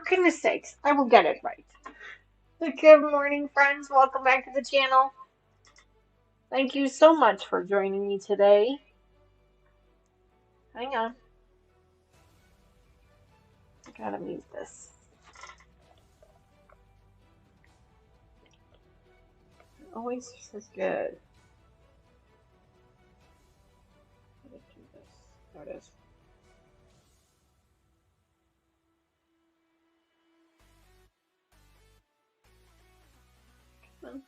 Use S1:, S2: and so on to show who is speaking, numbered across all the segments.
S1: goodness sakes, I will get it right. Good morning, friends. Welcome back to the channel. Thank you so much for joining me today. Hang on. I gotta mute this. Always is good. How to do this? There it is. Come on.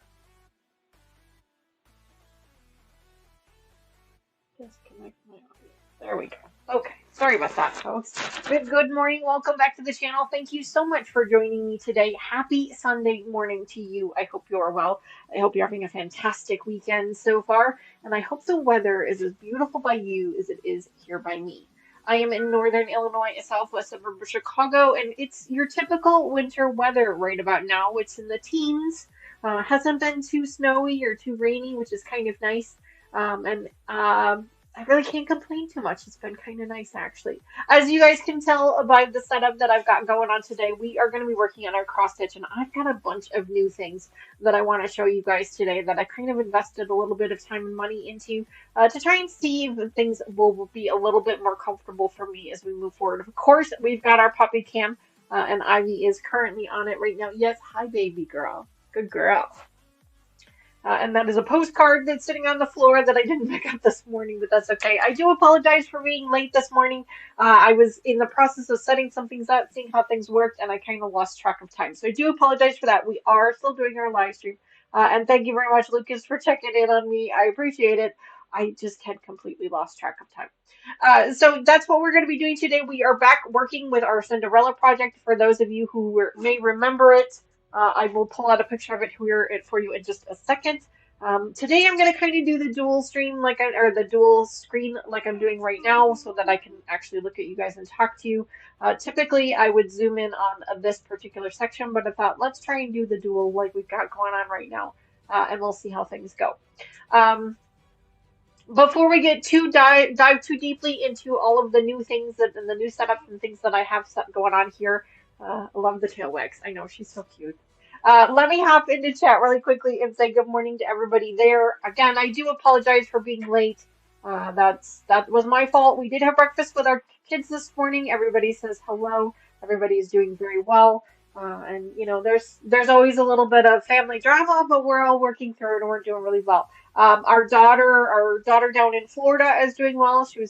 S1: Disconnect my audio. There we go. Okay, sorry about that, folks. Good morning. Welcome back to the channel. Thank you so much for joining me today. Happy Sunday morning to you. I hope you're well. I hope you're having a fantastic weekend so far, and I hope the weather is as beautiful by you as it is here by me. I am in northern Illinois, a southwest suburb of Chicago, and it's your typical winter weather right about now. It's in the teens. Hasn't been too snowy or too rainy, which is kind of nice. And I really can't complain too much. It's been kind of nice, actually. As you guys can tell by the setup that I've got going on today, we are going to be working on our cross stitch, and I've got a bunch of new things that I want to show you guys today that I kind of invested a little bit of time and money into to try and see if things will be a little bit more comfortable for me as we move forward. Of course, we've got our puppy cam, and Ivy is currently on it right now. Yes, hi, baby girl. Good girl. And that is a postcard that's sitting on the floor that I didn't pick up this morning, but that's okay. I do apologize for being late this morning. I was in the process of setting some things up, seeing how things worked, and I kind of lost track of time. So I do apologize for that. We are still doing our live stream. And thank you very much, Lucas, for checking in on me. I appreciate it. I just had completely lost track of time. So that's what we're going to be doing today. We are back working with our Cinderella project. For those of you who may remember it, I will pull out a picture of it here for you in just a second. Today I'm going to kind of do the dual stream or the dual screen like I'm doing right now so that I can actually look at you guys and talk to you. Typically I would zoom in on this particular section, but I thought let's try and do the dual like we've got going on right now, and we'll see how things go. Before we get dive too deeply into all of the new things and the new setups and things that I have going on here, I love the tail wags. I know she's so cute. Let me hop into chat really quickly and say good morning to everybody there. Again, I do apologize for being late. That was my fault. We did have breakfast with our kids this morning. Everybody says hello. Everybody is doing very well. And you know, there's always a little bit of family drama, but we're all working through it and we're doing really well. Our daughter down in Florida is doing well. She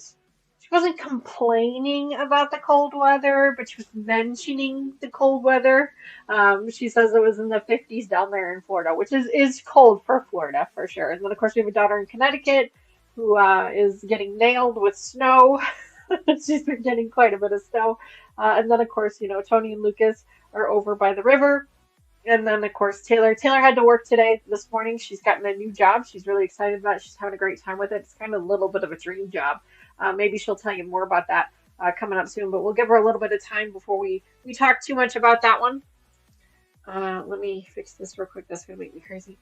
S1: wasn't complaining about the cold weather, but she was mentioning the cold weather. She says it was in the 50s down there in Florida, which is cold for Florida for sure. And then of course we have a daughter in Connecticut who is getting nailed with snow. She's been getting quite a bit of snow. And then of course, you know, Tony and Lucas are over by the river. And then, of course, Taylor had to work this morning. She's gotten a new job. She's really excited about it. She's having a great time with it. It's kind of a little bit of a dream job. Maybe she'll tell you more about that coming up soon, but we'll give her a little bit of time before we talk too much about that one. Let me fix this real quick. That's going to make me crazy.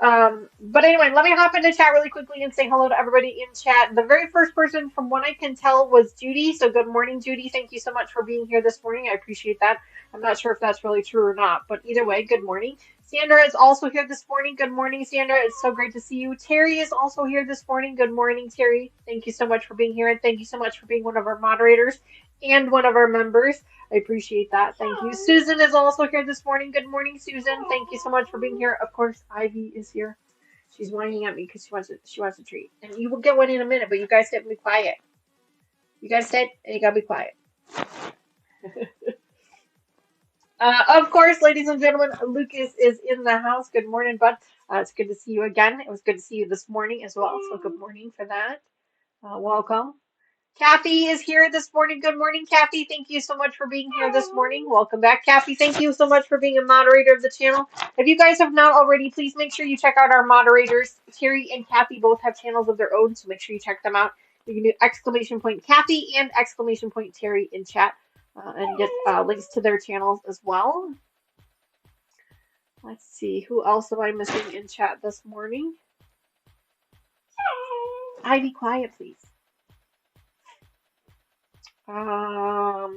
S1: But anyway, let me hop into chat really quickly and say hello to everybody in chat. The very first person, from what I can tell, was Judy. So good morning, Judy. Thank you so much for being here this morning. I appreciate that. I'm not sure if that's really true or not, but either way, good morning. Sandra is also here this morning. Good morning, Sandra. It's so great to see you. Terry is also here this morning. Good morning, Terry. Thank you so much for being here, and thank you so much for being one of our moderators and one of our members. I appreciate that. Thank you. Susan is also here this morning. Good morning, Susan. Thank you so much for being here. Of course, Ivy is here. She's whining at me because she wants a treat. And you will get one in a minute, but you guys have to be quiet. You guys sit and you gotta be quiet. Of course, ladies and gentlemen, Lucas is in the house. Good morning, bud. It's good to see you again. It was good to see you this morning as well. So good morning for that. Welcome. Kathy is here this morning. Good morning, Kathy. Thank you so much for being here this morning. Welcome back, Kathy. Thank you so much for being a moderator of the channel. If you guys have not already, please make sure you check out our moderators. Terry and Kathy both have channels of their own, so make sure you check them out. You can do !Kathy and !Terry in chat and get links to their channels as well. Let's see, who else am I missing in chat this morning? Ivy, quiet, please.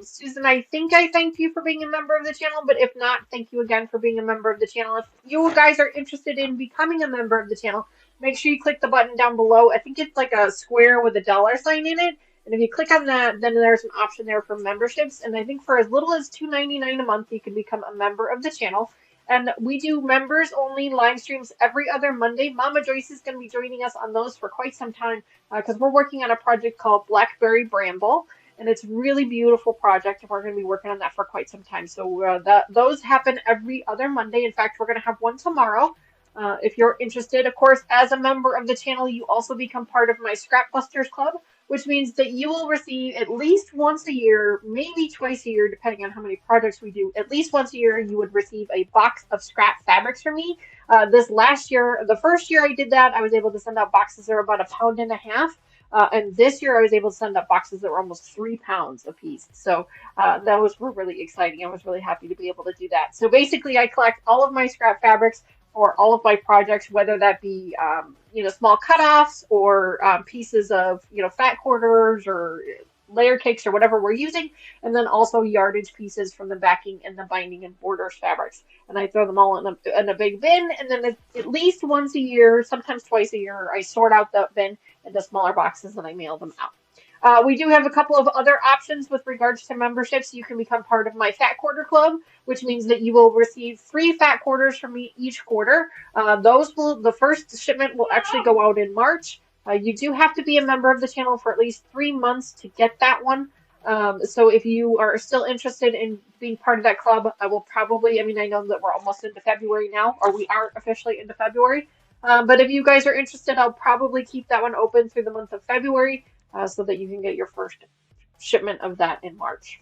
S1: Susan, I think I thanked you for being a member of the channel, but if not, thank you again for being a member of the channel. If you guys are interested in becoming a member of the channel, make sure you click the button down below. I think it's like a square with a dollar sign in it. And if you click on that, then there's an option there for memberships. And I think for as little as $2.99 a month, you can become a member of the channel. And we do members only live streams every other Monday. Mama Joyce is going to be joining us on those for quite some time because we're working on a project called Blackberry Bramble, and it's a really beautiful project, and we're going to be working on that for quite some time. So those happen every other Monday. In fact, we're going to have one tomorrow. If you're interested, of course, as a member of the channel, you also become part of my Scrap Busters Club, which means that you will receive at least once a year, maybe twice a year, depending on how many projects we do. At least once a year, you would receive a box of scrap fabrics from me. This last year, the first year I did that, I was able to send out boxes that were about 1.5 pounds. And this year I was able to send up boxes that were almost 3 pounds a piece. So those were really exciting. I was really happy to be able to do that. So basically I collect all of my scrap fabrics for all of my projects, whether that be, small cutoffs or pieces of, fat quarters or layer cakes or whatever we're using, and then also yardage pieces from the backing and the binding and borders fabrics. And I throw them all in a big bin, and then at least once a year, sometimes twice a year, I sort out the bin into smaller boxes and I mail them out. We do have a couple of other options with regards to memberships. You can become part of my Fat Quarter Club, which means that you will receive 3 fat quarters from me each quarter. The first shipment will actually go out in March. You do have to be a member of the channel for at least 3 months to get that one. So if you are still interested in being part of that club, I know that we're almost into February now, or we are officially into February. But if you guys are interested, I'll probably keep that one open through the month of February so that you can get your first shipment of that in March.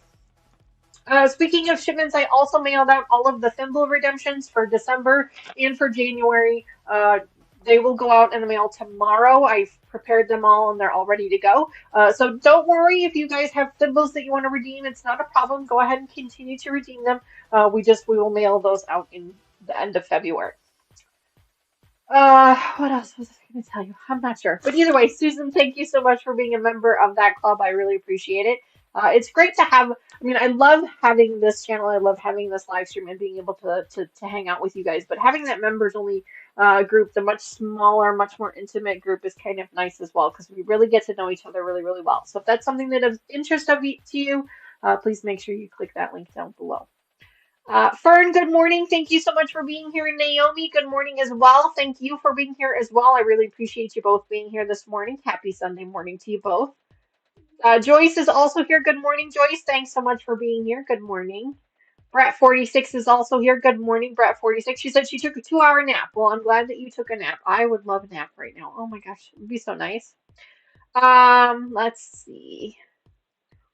S1: Speaking of shipments, I also mailed out all of the thimble redemptions for December and for January. They will go out in the mail tomorrow. I've prepared them all and they're all ready to go. So don't worry if you guys have thimbles that you want to redeem. It's not a problem. Go ahead and continue to redeem them. We will mail those out in the end of February. What else was I going to tell you? I'm not sure. But either way, Susan, thank you so much for being a member of that club. I really appreciate it. It's great to have, I love having this channel. I love having this live stream and being able to hang out with you guys. But having that members only group, the much smaller, much more intimate group is kind of nice as well because we really get to know each other really, really well. So if that's something that is interest to you, please make sure you click that link down below. Fern, good morning. Thank you so much for being here. Naomi, good morning as well. Thank you for being here as well. I really appreciate you both being here this morning. Happy Sunday morning to you both. Joyce is also here. Good morning, Joyce. Thanks so much for being here. Good morning. Brat46 is also here. Good morning, Brat46. She said she took a 2-hour nap. Well, I'm glad that you took a nap. I would love a nap right now. Oh my gosh, it would be so nice. Let's see.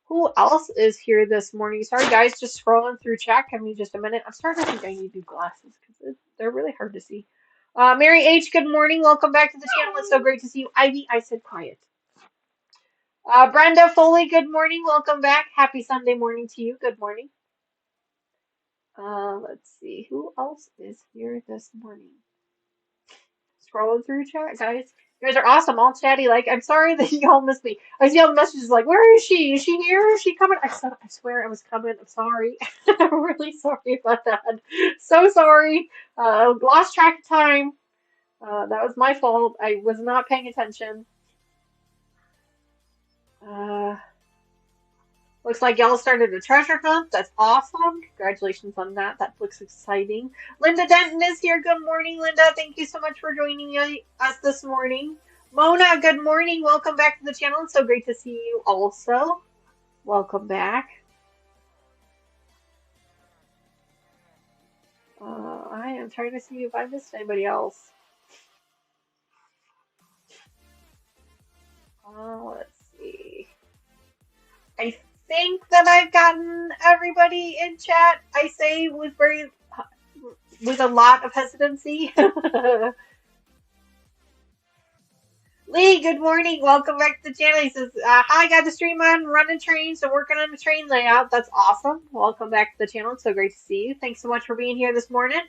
S1: Who else is here this morning? Sorry, guys, just scrolling through chat. Give me just a minute. I'm starting to think I need new glasses because they're really hard to see. Mary H., good morning. Welcome back to the channel. It's so great to see you. Ivy, I said quiet. Brenda Foley, good morning. Welcome back. Happy Sunday morning to you. Good morning. Let's see. Who else is here this morning? Scrolling through chat, guys. You guys are awesome, all chatty. Like, I'm sorry that y'all missed me. I see all the messages like, where is she? Is she here? Is she coming? I swear I was coming. I'm sorry. I'm really sorry about that. So sorry. Lost track of time. That was my fault. I was not paying attention. Looks like y'all started a treasure hunt. That's awesome. Congratulations on that. That looks exciting. Linda Denton is here. Good morning, Linda. Thank you so much for joining us this morning. Mona, good morning. Welcome back to the channel. It's so great to see you also. Welcome back. I am trying to see if I missed anybody else. Let's see. I think that I've gotten everybody in chat. I say with a lot of hesitancy. Lee, good morning. Welcome back to the channel. He says, hi, got the stream on, running trains, so working on the train layout. That's awesome. Welcome back to the channel. It's so great to see you. Thanks so much for being here this morning.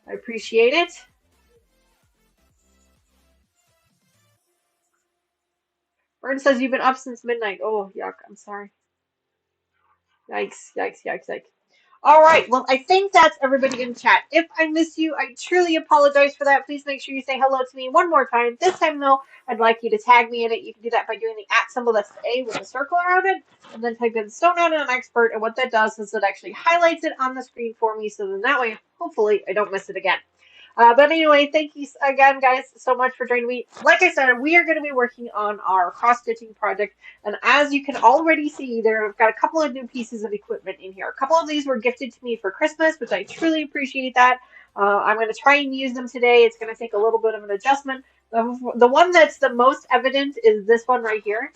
S1: I appreciate it. Vern says you've been up since midnight. Oh, yuck. I'm sorry. Yikes, yikes, yikes, yikes. All right, well, I think that's everybody in chat. If I miss you, I truly apologize for that. Please make sure you say hello to me one more time. This time, though, I'd like you to tag me in it. You can do that by doing the @ symbol, that's the A with a circle around it, and then type in Stone Out an Expert, and what that does is it actually highlights it on the screen for me, so then that way, hopefully, I don't miss it again. But anyway, thank you again, guys, so much for joining me. Like I said, we are going to be working on our cross-stitching project, and as you can already see, I've got a couple of new pieces of equipment in here. A couple of these were gifted to me for Christmas, which I truly appreciate that. I'm going to try and use them today. It's going to take a little bit of an adjustment. The one that's the most evident is this one right here,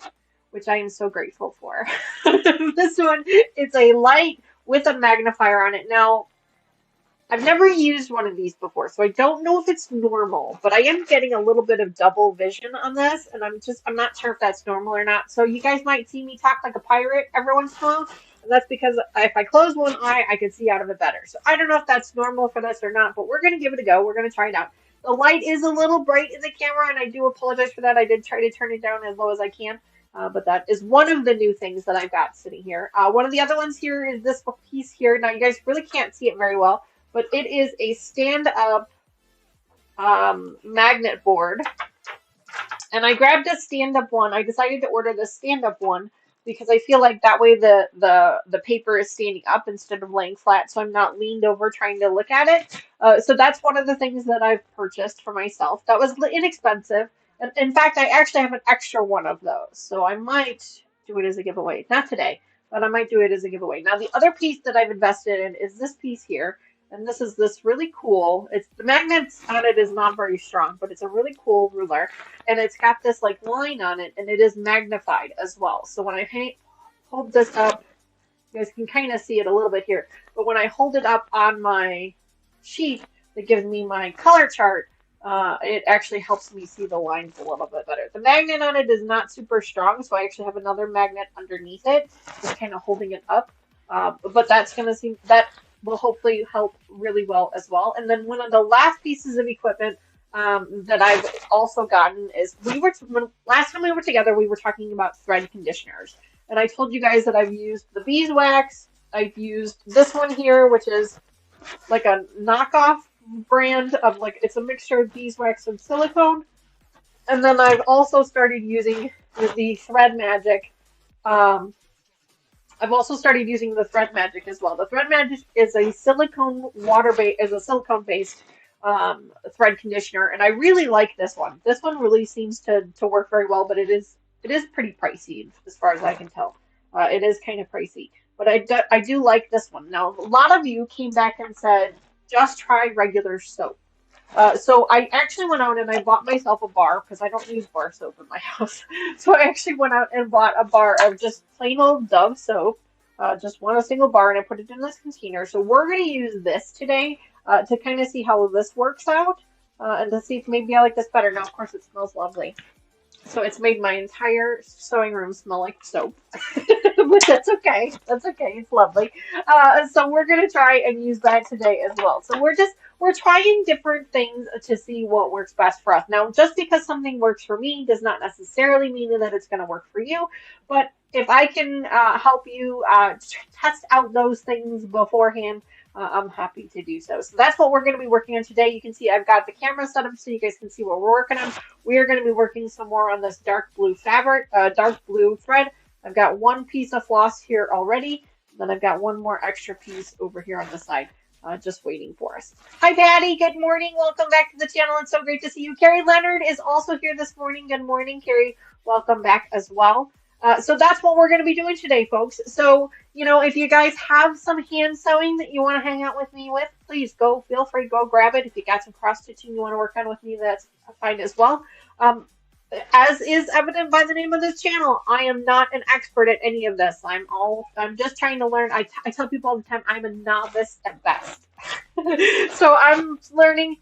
S1: which I am so grateful for. This one, it's a light with a magnifier on it. Now, I've never used one of these before, so I don't know if it's normal, but I am getting a little bit of double vision on this, and I'm not sure if that's normal or not. So you guys might see me talk like a pirate every once in a while, and that's because if I close one eye, I can see out of it better. So I don't know if that's normal for this or not, but we're going to give it a go. We're going to try it out. The light is a little bright in the camera, and I do apologize for that. I did try to turn it down as low as I can. But that is one of the new things that I've got sitting here. One of the other ones here is this piece here. Now, you guys really can't see it very well, but it is a stand-up magnet board. And I grabbed a stand-up one. I decided to order the stand-up one because I feel like that way the paper is standing up instead of laying flat, so I'm not leaned over trying to look at it. So that's one of the things that I've purchased for myself. That was inexpensive. And in fact, I actually have an extra one of those, so I might do it as a giveaway. Not today, but I might do it as a giveaway. Now, the other piece that I've invested in is this piece here. And this is this really cool, the magnets on it is not very strong, but it's a really cool ruler. And it's got this like line on it, and it is magnified as well. So when I hold this up, you guys can kind of see it a little bit here. But when I hold it up on my sheet that gives me my color chart, it actually helps me see the lines a little bit better. The magnet on it is not super strong, so I actually have another magnet underneath it, just kind of holding it up. But that's going to seem that will hopefully help really well as well. And then one of the last pieces of equipment that I've also gotten is last time we were together, we were talking about thread conditioners. And I told you guys that I've used the beeswax. I've used this one here, which is like a knockoff brand of it's a mixture of beeswax and silicone. And then I've also started using the Thread Magic. I've also started using the Thread Magic as well. The Thread Magic is a silicone based thread conditioner, and I really like this one. This one really seems to work very well, but it is pretty pricey as far as I can tell. It is kind of pricey, but I do like this one. Now, a lot of you came back and said, just try regular soap. So I actually went out and I bought myself a bar because I don't use bar soap in my house. So I actually went out and bought a bar of just plain old Dove soap, just a single bar, and I put it in this container. So we're going to use this today to kind of see how this works out and to see if maybe I like this better. Now, of course, it smells lovely. So it's made my entire sewing room smell like soap, but that's okay. That's okay. It's lovely. So we're gonna try and use that today as well. So we're trying different things to see what works best for us. Now, just because something works for me does not necessarily mean that it's gonna work for you. But if I can help you test out those things beforehand, I'm happy to do so. So that's what we're going to be working on today. You can see I've got the camera set up so you guys can see what we're working on. We are going to be working some more on this dark blue fabric, dark blue thread. I've got one piece of floss here already. Then I've got one more extra piece over here on the side, just waiting for us. Hi, Patty. Good morning. Welcome back to the channel. It's so great to see you. Carrie Leonard is also here this morning. Good morning, Carrie. Welcome back as well. So that's what we're going to be doing today, folks. So, if you guys have some hand sewing that you want to hang out with me with, please feel free, go grab it. If you got some cross stitching you want to work on with me, that's fine as well. As is evident by the name of this channel, I am not an expert at any of this. I'm just trying to learn. I tell people all the time, I'm a novice at best. So I'm learning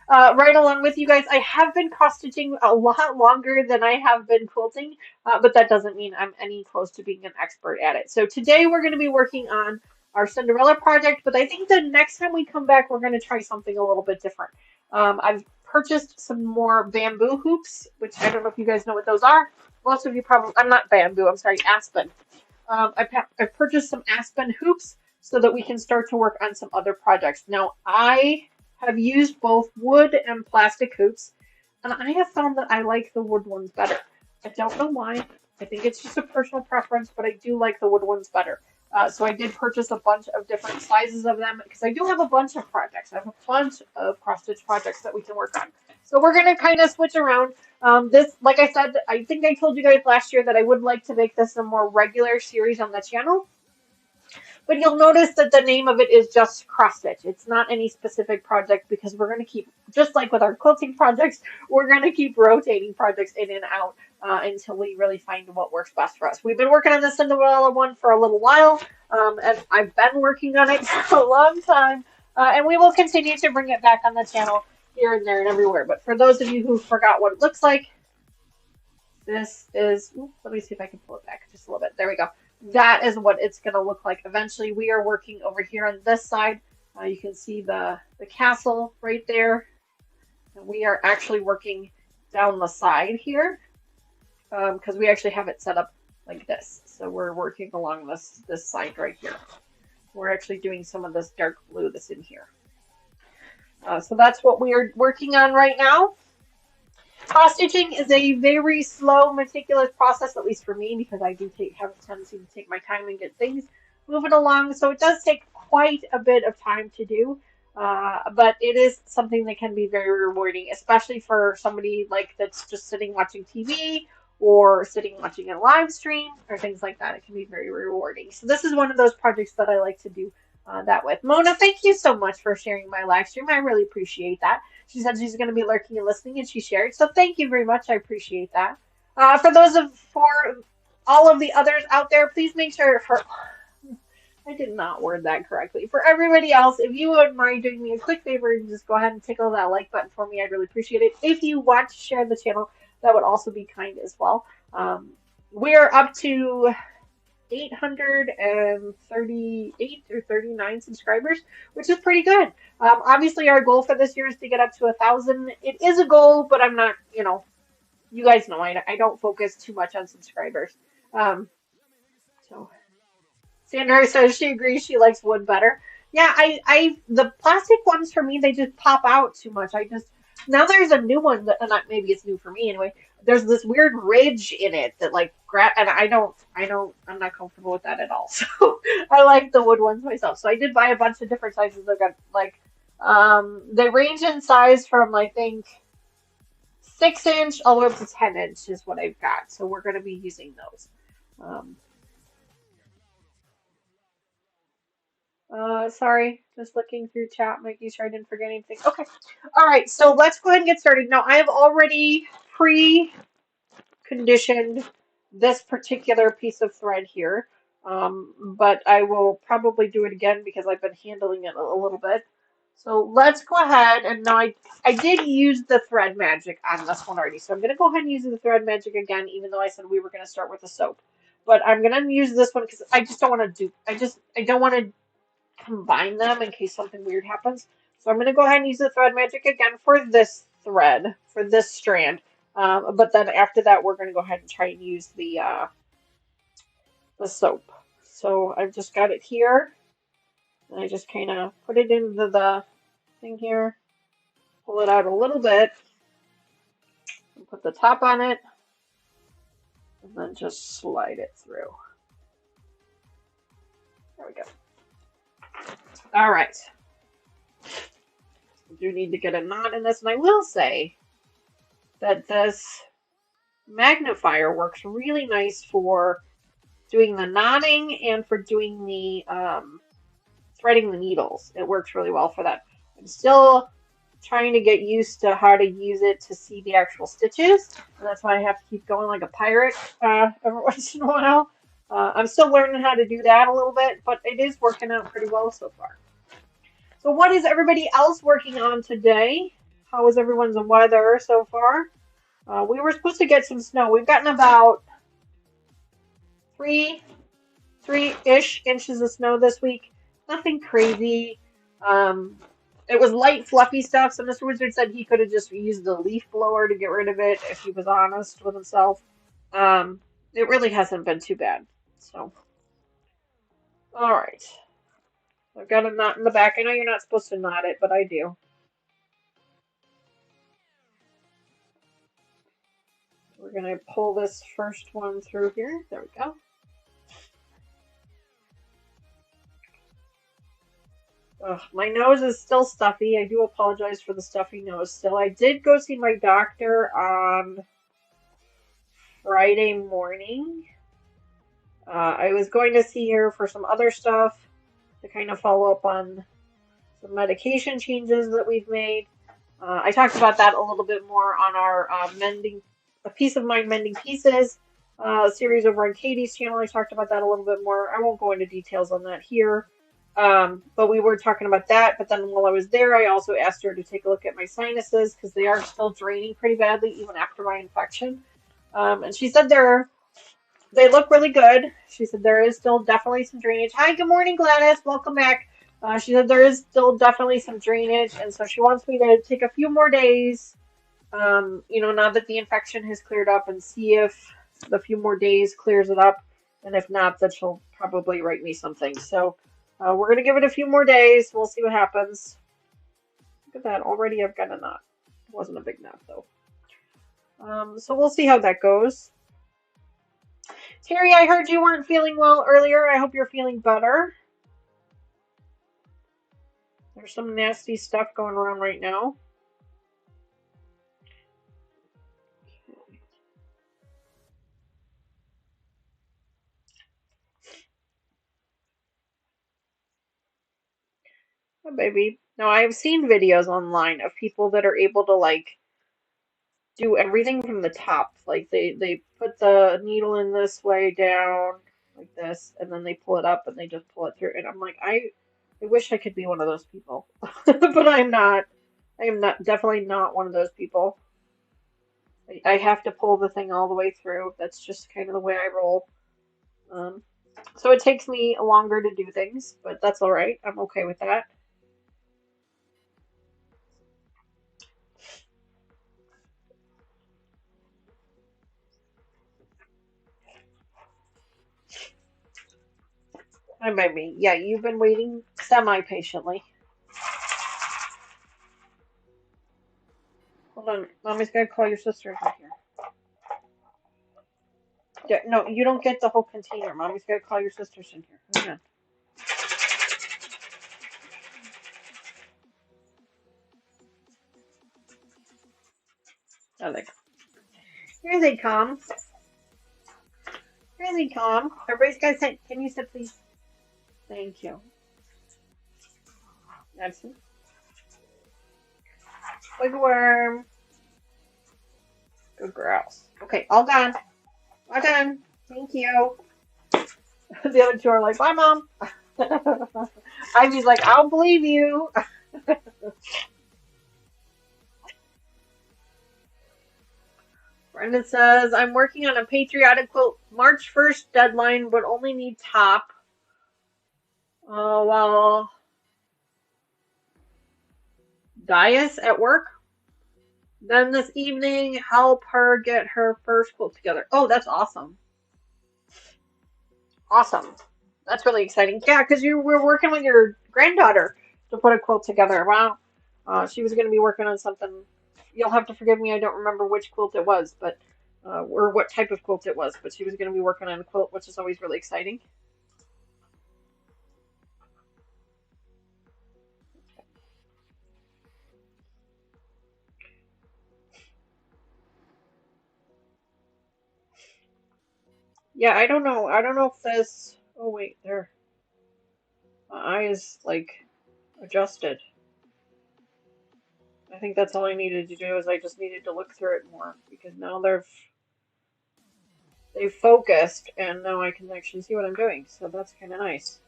S1: right along with you guys. I have been cross stitching a lot longer than I have been quilting, but that doesn't mean I'm any close to being an expert at it. So today we're going to be working on our Cinderella project, but I think the next time we come back, we're going to try something a little bit different. I've purchased some more bamboo hoops, which I don't know if you guys know what those are. Most of you probably, I'm not bamboo, I'm sorry, aspen. I purchased some aspen hoops so that we can start to work on some other projects. Now, I have used both wood and plastic hoops, and I have found that I like the wood ones better. I don't know why. I think it's just a personal preference, but I do like the wood ones better. So I did purchase a bunch of different sizes of them because I do have a bunch of projects. I have a bunch of cross-stitch projects that we can work on. So we're going to kind of switch around. This, like I said, I think I told you guys last year that I would like to make this a more regular series on the channel. But you'll notice that the name of it is just cross stitch. It's not any specific project because we're going to keep, just like with our quilting projects, we're going to keep rotating projects in and out until we really find what works best for us. We've been working on the Cinderella one for a little while, and I've been working on it for a long time, and we will continue to bring it back on the channel here and there and everywhere. But for those of you who forgot what it looks like, this is, let me see if I can pull it back just a little bit. There we go. That is what it's going to look like eventually. We are working over here on this side. You can see the castle right there. And we are actually working down the side here because we actually have it set up like this. So we're working along this side right here. We're actually doing some of this dark blue that's in here. So that's what we are working on right now. Cross stitching is a very slow, meticulous process, at least for me, because I do have a tendency to take my time and get things moving along. So it does take quite a bit of time to do, but it is something that can be very rewarding, especially for somebody like that's just sitting watching TV or sitting watching a live stream or things like that. It can be very rewarding. So this is one of those projects that I like to do that with. Mona, thank you so much for sharing my live stream. I really appreciate that. She said she's going to be lurking and listening, and she shared. So thank you very much. I appreciate that. For all of the others out there, please make sure I did not word that correctly. For everybody else, if you wouldn't mind doing me a quick favor and just go ahead and tickle that like button for me, I'd really appreciate it. If you want to share the channel, that would also be kind as well. We're up to 838 or 39 subscribers, which is pretty good. Obviously, our goal for this year is to get up to 1,000. It is a goal, but I'm not, you guys know I don't focus too much on subscribers. So Sandra says she agrees she likes wood better. Yeah, the plastic ones for me, they just pop out too much. Now there's a new one that, not maybe it's new for me anyway. There's this weird ridge in it that and I'm not comfortable with that at all. So I like the wood ones myself. So I did buy a bunch of different sizes. They've got they range in size from I think 6-inch all the way up to 10-inch is what I've got. So we're going to be using those. Sorry, just looking through chat, making sure I didn't forget anything. Okay. All right, so let's go ahead and get started. Now, I have already pre-conditioned this particular piece of thread here, but I will probably do it again because I've been handling it a little bit. So let's go ahead, and now I did use the thread magic on this one already, so I'm going to go ahead and use the thread magic again, even though I said we were going to start with the soap. But I'm going to use this one because I just don't want to I don't want to combine them in case something weird happens. So I'm going to go ahead and use the thread magic again for this thread, for this strand. But then after that, we're going to go ahead and try and use the soap. So I've just got it here. And I just kind of put it into the thing here, pull it out a little bit, and put the top on it, and then just slide it through. There we go. All right. I do need to get a knot in this, and I will say that this magnifier works really nice for doing the knotting and for doing the threading the needles. It works really well for that. I'm still trying to get used to how to use it to see the actual stitches, and that's why I have to keep going like a pirate every once in a while. I'm still learning how to do that a little bit, but it is working out pretty well so far. So what is everybody else working on today? How is everyone's weather so far? We were supposed to get some snow. We've gotten about three-ish inches of snow this week. Nothing crazy. It was light, fluffy stuff, so Mr. Wizard said he could have just used the leaf blower to get rid of it if he was honest with himself. It really hasn't been too bad. So All right. I've got a knot in the back. I know you're not supposed to knot it, but I do. We're going to pull this first one through here. There we go. Ugh, my nose is still stuffy. I do apologize for the stuffy nose still. I did go see my doctor on Friday morning. I was going to see her for some other stuff to kind of follow up on some medication changes that we've made. I talked about that a little bit more on our A Piece of Mind Mending Pieces series over on Katie's channel. I talked about that a little bit more. I won't go into details on that here. But we were talking about that. But then while I was there, I also asked her to take a look at my sinuses because they are still draining pretty badly even after my infection. And she said they look really good. She said there is still definitely some drainage. Hi, good morning, Gladys. Welcome back. She said there is still definitely some drainage, and so she wants me to take a few more days, now that the infection has cleared up, and see if the few more days clears it up, and if not, then she'll probably write me something. So we're going to give it a few more days. We'll see what happens. Look at that. Already I've got a knot. It wasn't a big knot, though. So we'll see how that goes. Terry, I heard you weren't feeling well earlier. I hope you're feeling better. There's some nasty stuff going around right now. Oh, baby. Now, I've seen videos online of people that are able to, like, do everything from the top. Like, they put the needle in this way down, like this, and then they pull it up and they just pull it through. And I'm like, I wish I could be one of those people. But I'm not. I am not, definitely not one of those people. I have to pull the thing all the way through. That's just kind of the way I roll. So it takes me longer to do things, but that's all right. I'm okay with that. Hi, baby. Yeah, you've been waiting semi-patiently. Hold on. Mommy's gotta call your sisters in here. Yeah, no, you don't get the whole container. Mommy's gotta call your sisters in here. Hang on. Oh, they come. Here they come. Here they come. Everybody's got to sit. Can you sit, please? Thank you. That's it. Wigworm. Good girls. Okay, all done. All done. Thank you. The other two are like, bye, Mom. Ivy's like, I don't believe you. Brenda says, I'm working on a patriotic quilt. March 1st deadline, but only need top. While Dias at work. Then this evening, help her get her first quilt together. Oh, that's awesome. Awesome. That's really exciting. Yeah, because you were working with your granddaughter to put a quilt together. Wow. She was going to be working on something. You'll have to forgive me. I don't remember which quilt it was, but or what type of quilt it was. But she was going to be working on a quilt, which is always really exciting. Yeah, I don't know. I don't know if this. Oh wait, there. My eye is like adjusted. I think that's all I needed to do is I just needed to look through it more because now they've focused and now I can actually see what I'm doing. So that's kind of nice.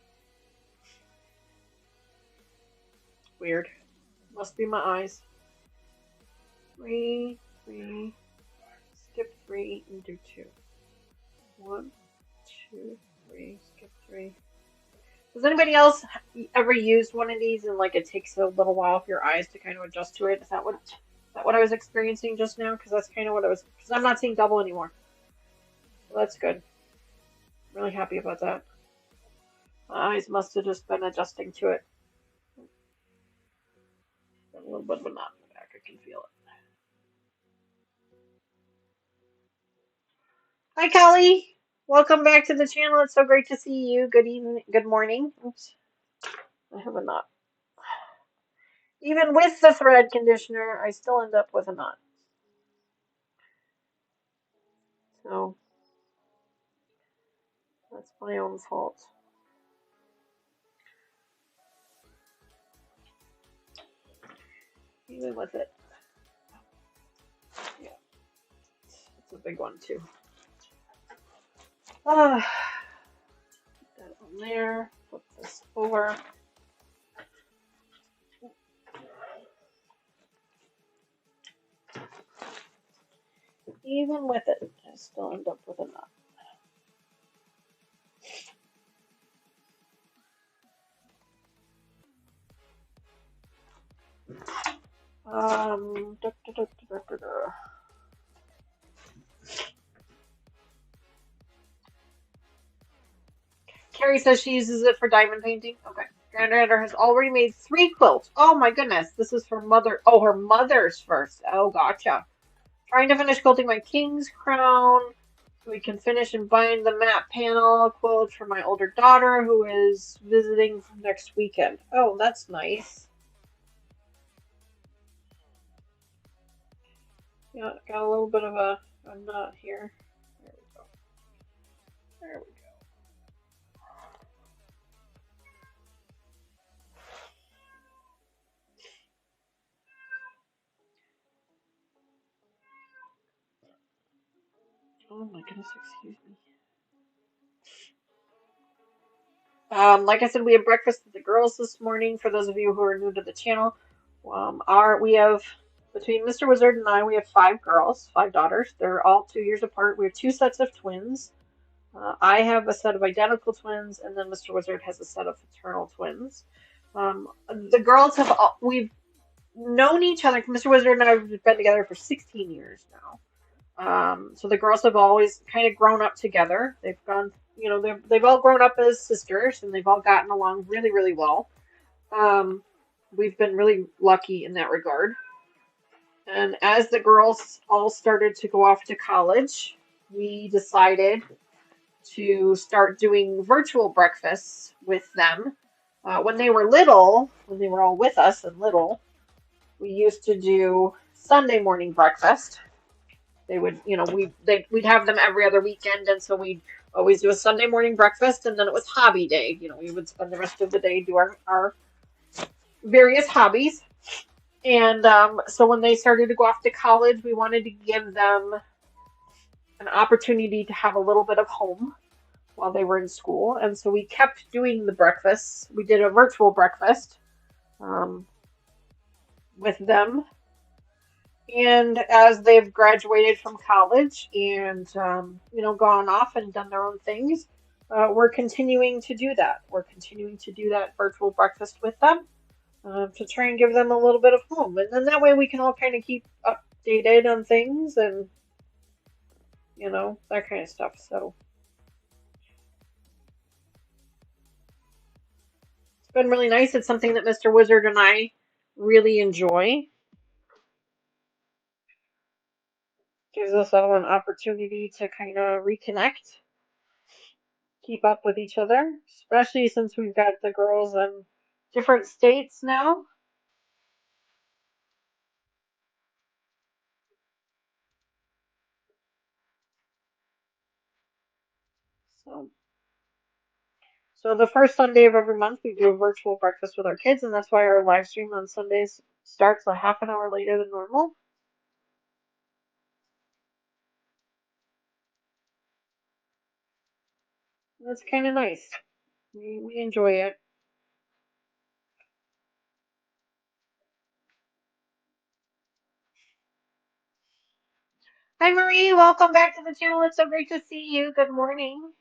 S1: Weird. Must be my eyes. 3, 3, skip 3 and do 2. 1, 2, 3, skip 3. Has anybody else ever used one of these and like it takes a little while for your eyes to kind of adjust to it? Is that what I was experiencing just now? Because that's kind of what I was. Because I'm not seeing double anymore. So that's good. Really happy about that. My eyes must have just been adjusting to it. Got a little bit of a knot in the back. I can feel it. Hi, Kelly. Welcome back to the channel. It's so great to see you. Good evening. Good morning. Oops. I have a knot. Even with the thread conditioner, I still end up with a knot. So that's my own fault. Even with it. Yeah, it's a big one too. Ah, put that on there. Flip this over. Even with it, I still end up with a knot. Da, da, da, da, da, da. Carrie says she uses it for diamond painting. Okay. Granddaughter has already made 3 quilts. Oh my goodness. This is for mother. Oh, her mother's first. Oh, gotcha. Trying to finish quilting my king's crown so we can finish and bind the matte panel quilt for my older daughter who is visiting next weekend. Oh, that's nice. Yeah, got a little bit of a knot here. There we go. There we go. Oh my goodness, excuse me. Like I said, we had breakfast with the girls this morning. For those of you who are new to the channel, we have between Mr. Wizard and I, we have 5 girls, 5 daughters. They're all 2 years apart. We have 2 sets of twins. I have a set of identical twins, and then Mr. Wizard has a set of fraternal twins. The girls have we've known each other. Mr. Wizard and I have been together for 16 years now. So the girls have always kind of grown up together. They've gone, they've all grown up as sisters, and they've all gotten along really, really well. Um, we've been really lucky in that regard. And as the girls all started to go off to college, we decided to start doing virtual breakfasts with them. When they were little, when they were all with us and little, we used to do Sunday morning breakfast. They would, we'd have them every other weekend, and so we'd always do a Sunday morning breakfast, and then it was hobby day. We would spend the rest of the day do our various hobbies. And so when they started to go off to college, we wanted to give them an opportunity to have a little bit of home while they were in school, and so we kept doing the breakfasts. We did a virtual breakfast with them. And as they've graduated from college and, gone off and done their own things, we're continuing to do that. We're continuing to do that virtual breakfast with them to try and give them a little bit of home. And then that way we can all kind of keep updated on things and, that kind of stuff. So it's been really nice. It's something that Mr. Wizard and I really enjoy. Gives us all an opportunity to kind of reconnect, keep up with each other, especially since we've got the girls in different states now. So, so the first Sunday of every month, we do a virtual breakfast with our kids, and that's why our live stream on Sundays starts a half an hour later than normal. That's kind of nice. We enjoy it. Hi, Marie. Welcome back to the channel. It's so great to see you. Good morning.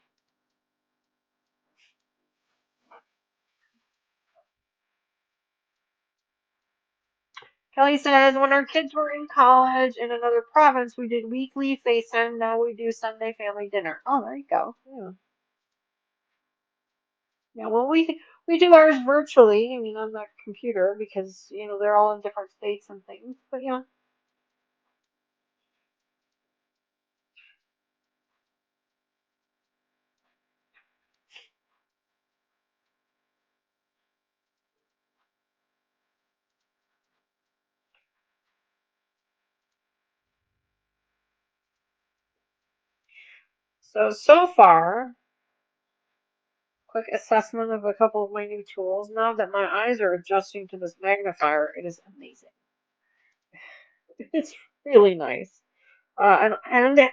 S1: Kelly says, when our kids were in college in another province, we did weekly FaceTime. Now we do Sunday family dinner. Oh, there you go. Yeah. Yeah, well, we do ours virtually. I mean, on the computer because they're all in different states and things. But yeah, so far, quick assessment of a couple of my new tools. Now that my eyes are adjusting to this magnifier, it is amazing. It's really nice. And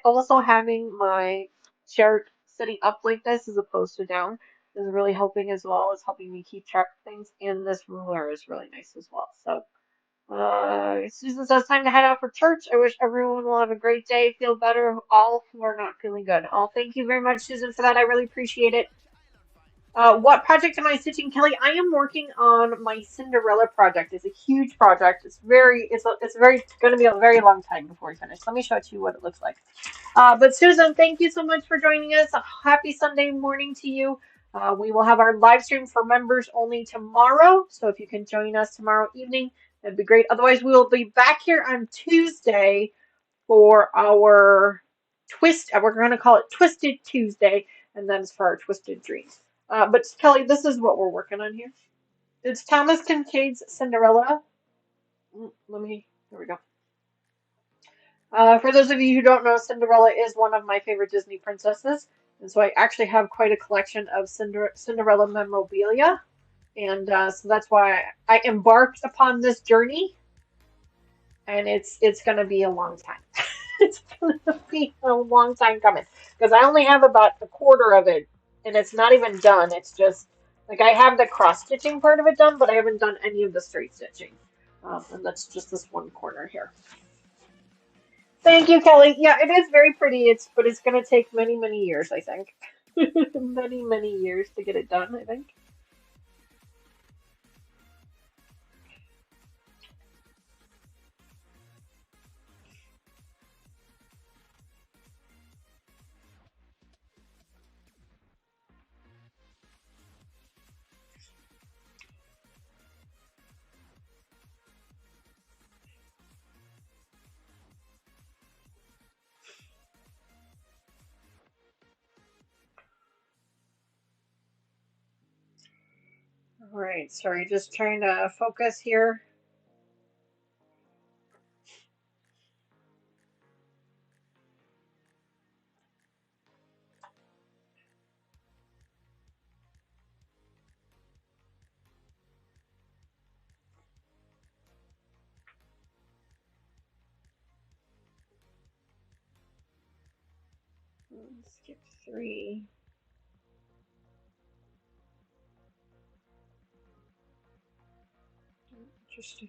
S1: also having my chart sitting up like this as opposed to down is really helping as well as helping me keep track of things. And this ruler is really nice as well. So, Susan says time to head out for church. I wish everyone will have a great day, feel better, all who are not feeling good. Oh, thank you very much, Susan, for that. I really appreciate it. What project am I stitching, Kelly? I am working on my Cinderella project. It's a huge project. It's very going to be a very long time before we finish. Let me show it to you what it looks like. But Susan, thank you so much for joining us. A happy Sunday morning to you. We will have our live stream for members only tomorrow. So if you can join us tomorrow evening, that'd be great. Otherwise, we will be back here on Tuesday for our twist. We're going to call it Twisted Tuesday, and then it's for our Twisted Dreams. But Kelly, this is what we're working on here. It's Thomas Kincaid's Cinderella. Here we go. For those of you who don't know, Cinderella is one of my favorite Disney princesses, and so I actually have quite a collection of Cinderella memorabilia, and so that's why I embarked upon this journey, and it's gonna be a long time. It's gonna be a long time coming because I only have about a quarter of it, and it's not even done. It's just like I have the cross stitching part of it done, but I haven't done any of the straight stitching, and that's just this one corner here. Thank you, Kelly. Yeah, it is very pretty. But it's gonna take many, many years, I think. Many, many years to get it done, I think. All right, sorry, just trying to focus here. Skip 3. Interesting.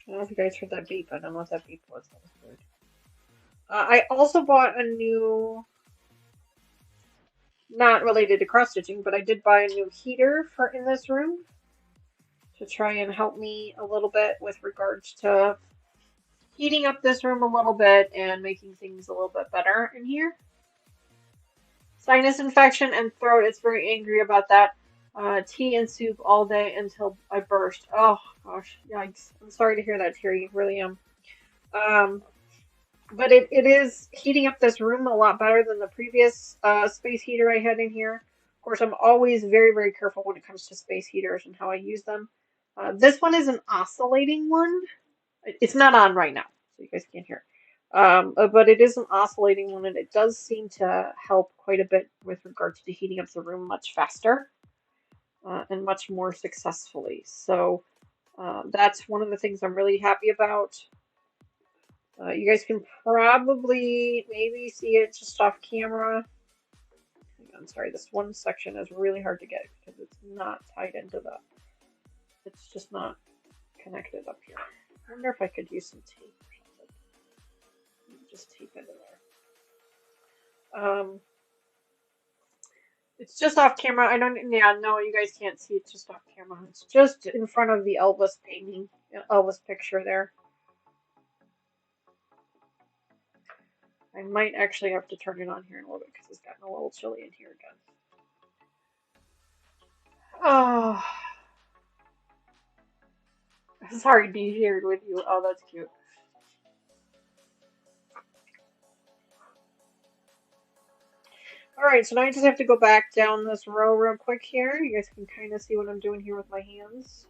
S1: I don't know if you guys heard that beep. I don't know what that beep was. That was weird. I also bought a new, not related to cross stitching, but I did buy a new heater for in this room to try and help me a little bit with regards to heating up this room a little bit and making things a little bit better in here. Sinus infection and throat. It's very angry about that. Tea and soup all day until I burst. Oh gosh, yikes! I'm sorry to hear that, Terry. Really am. Um, but it is heating up this room a lot better than the previous space heater I had in here. Of course, I'm always very, very careful when it comes to space heaters and how I use them. This one is an oscillating one. It's not on right now, so you guys can't hear. But it is an oscillating one, and it does seem to help quite a bit with regards to heating up the room much faster and much more successfully. So that's one of the things I'm really happy about. You guys can probably maybe see it just off camera. I'm sorry, this one section is really hard to get because it's not tied into the. It's just not connected up here. I wonder if I could use some tape or something. Just tape it in there. It's just off camera. I don't, yeah, no, you guys can't see. It's just off camera. It's just in front of the Elvis painting, Elvis picture there. I might actually have to turn it on here in a little bit because it's gotten a little chilly in here again. Oh, sorry, to be here with you. Oh, that's cute. Alright, so now I just have to go back down this row real quick here. You guys can kind of see what I'm doing here with my hands.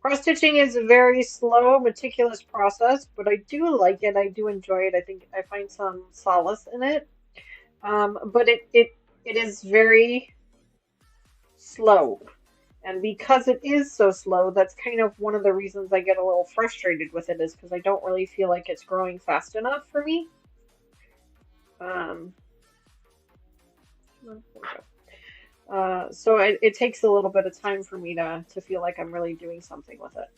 S1: Cross stitching is a very slow, meticulous process, but I do like it. I do enjoy it. I think I find some solace in it. But it is very slow. And because it is so slow, that's kind of one of the reasons I get a little frustrated with it is because I don't really feel like it's growing fast enough for me. So it takes a little bit of time for me to feel like I'm really doing something with it.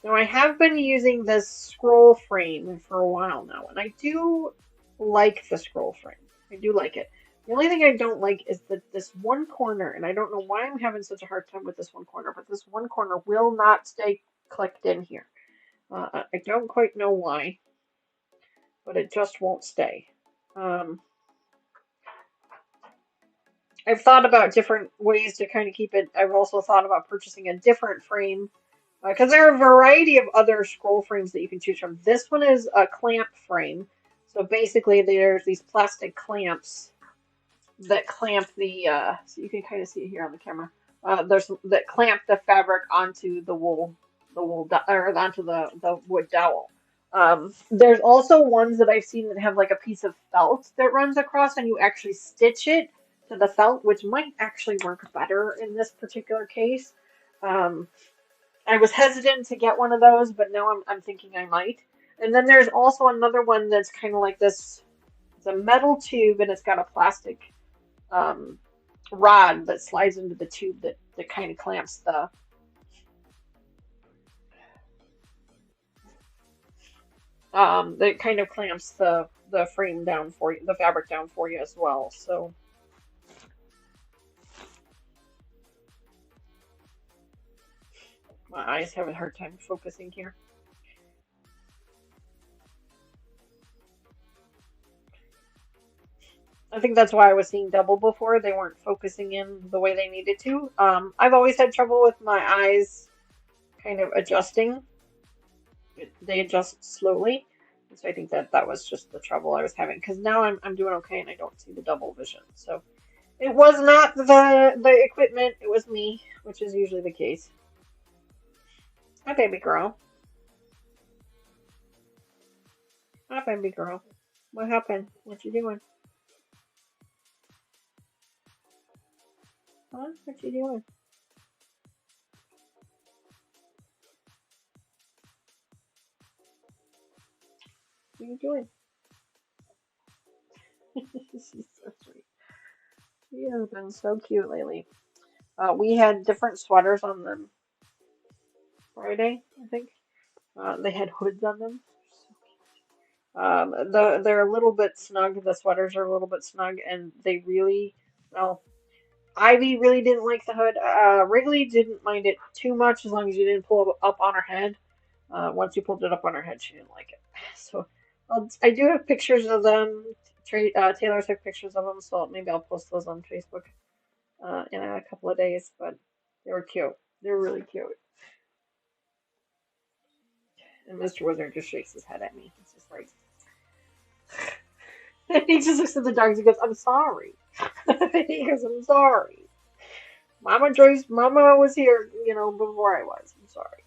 S1: Now I have been using this scroll frame for a while now, and I do like the scroll frame. I do like it. The only thing I don't like is that this one corner, and I don't know why I'm having such a hard time with this one corner, but this one corner will not stay clicked in here. I don't quite know why, but it just won't stay. I've thought about different ways to kind of keep it. I've also thought about purchasing a different frame because there are a variety of other scroll frames that you can choose from. This one is a clamp frame. So basically, there's these plastic clamps that clamp the, so you can kind of see it here on the camera. There's that clamp the fabric onto the wool, or onto the wood dowel. There's also ones that I've seen that have like a piece of felt that runs across, and you actually stitch it to the felt, which might actually work better in this particular case. I was hesitant to get one of those, but now I'm thinking I might. And then there's also another one that's kind of like this. It's a metal tube, and it's got a plastic rod that slides into the tube that kind of clamps the frame down for you, the fabric down for you as well. So my eyes have a hard time focusing here. I think that's why I was seeing double before. They weren't focusing in the way they needed to. I've always had trouble with my eyes kind of adjusting. They adjust slowly. So I think that was just the trouble I was having. Because now I'm doing okay and I don't see the double vision. So it was not the equipment, it was me, which is usually the case. Hi, baby girl. Hi, baby girl. What happened? What you doing? Huh? What you doing? What are you doing? She's so sweet. She has been so cute lately. We had different sweaters on them Friday, I think. They had hoods on them. They're a little bit snug. The sweaters are a little bit snug, and they really, well, Ivy really didn't like the hood. Wrigley didn't mind it too much as long as you didn't pull it up on her head. Once you pulled it up on her head, she didn't like it. So I do have pictures of them. Taylor took pictures of them, so maybe I'll post those on Facebook in a couple of days. But they were cute. They were really cute. And Mr. Wizard just shakes his head at me. He's just like, he just looks at the dogs and goes, "I'm sorry." He goes, "I'm sorry. Mama was here, before I was. I'm sorry."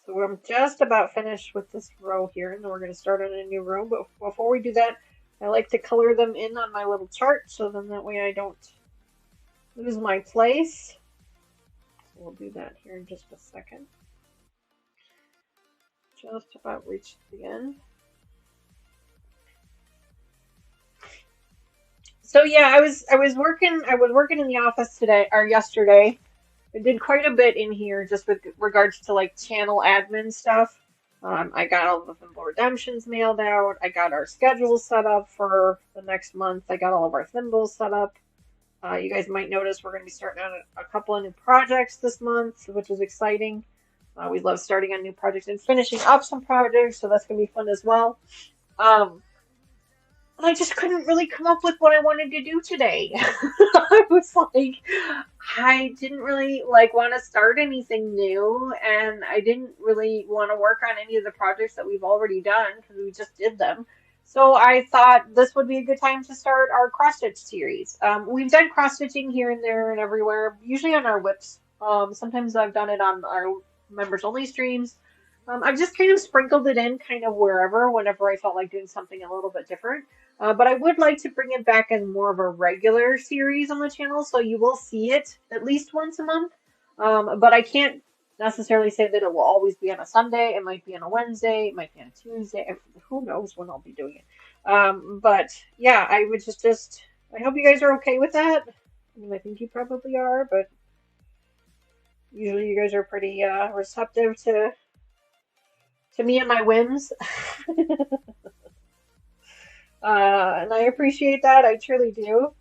S1: So I'm just about finished with this row here, and then we're going to start on a new row. But before we do that, I like to color them in on my little chart, so then that way I don't lose my place. So we'll do that here in just a second. Just about reached the end. So yeah, I was working in the office today or yesterday, I did quite a bit in here just with regards to like channel admin stuff. I got all the Thimble Redemptions mailed out. I got our schedule set up for the next month. I got all of our thimbles set up. You guys might notice we're going to be starting on a couple of new projects this month, which is exciting. We love starting on new projects and finishing up some projects, so that's going to be fun as well. Um, and I just couldn't really come up with what I wanted to do today. I was like, I didn't really like want to start anything new, and I didn't really want to work on any of the projects that we've already done because we just did them. So I thought this would be a good time to start our cross stitch series. We've done cross stitching here and there and everywhere, usually on our whips. Sometimes I've done it on our members only streams. I've just kind of sprinkled it in kind of wherever, whenever I felt like doing something a little bit different. But I would like to bring it back as more of a regular series on the channel, so you will see it at least once a month. But I can't necessarily say that it will always be on a Sunday. It might be on a Wednesday. It might be on a Tuesday. Who knows when I'll be doing it. But yeah, I would just I hope you guys are okay with that. I mean, I think you probably are, but usually you guys are pretty receptive to me and my whims. And I appreciate that. I truly do.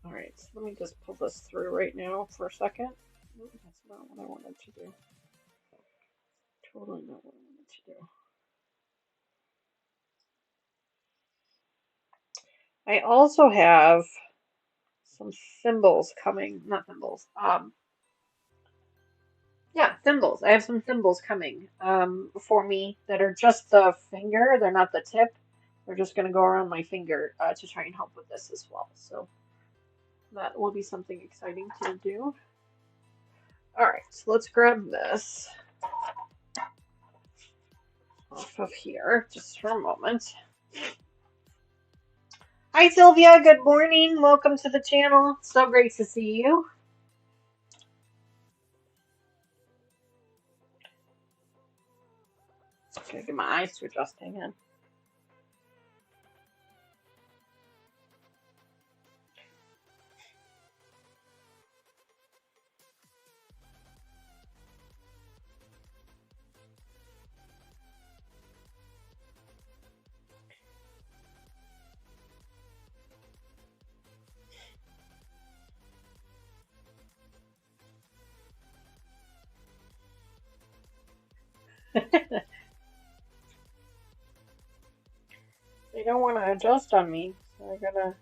S1: All right, so let me just pull this through right now for a second. That's not what I wanted to do. Totally not what I wanted to do. I also have some thimbles coming. Not thimbles. Yeah, thimbles. I have some thimbles coming for me that are just the finger. They're not the tip. They're just going to go around my finger to try and help with this as well. So that will be something exciting to do. All right, so let's grab this off of here just for a moment. Hi, Sylvia. Good morning. Welcome to the channel. So great to see you. Gotta get my eyes to adjust. Hang on. They don't want to adjust on me, so I gotta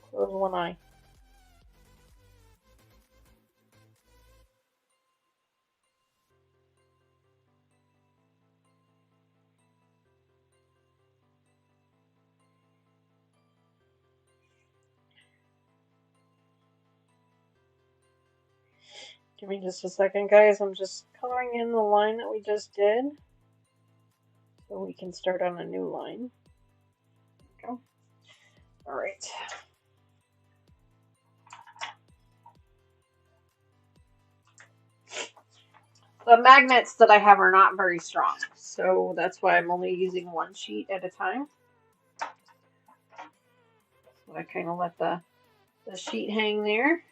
S1: close one eye. Give me just a second, guys. I'm just coloring in the line that we just did so we can start on a new line. There we go. All right. The magnets that I have are not very strong, so that's why I'm only using one sheet at a time. So I kind of let the sheet hang there.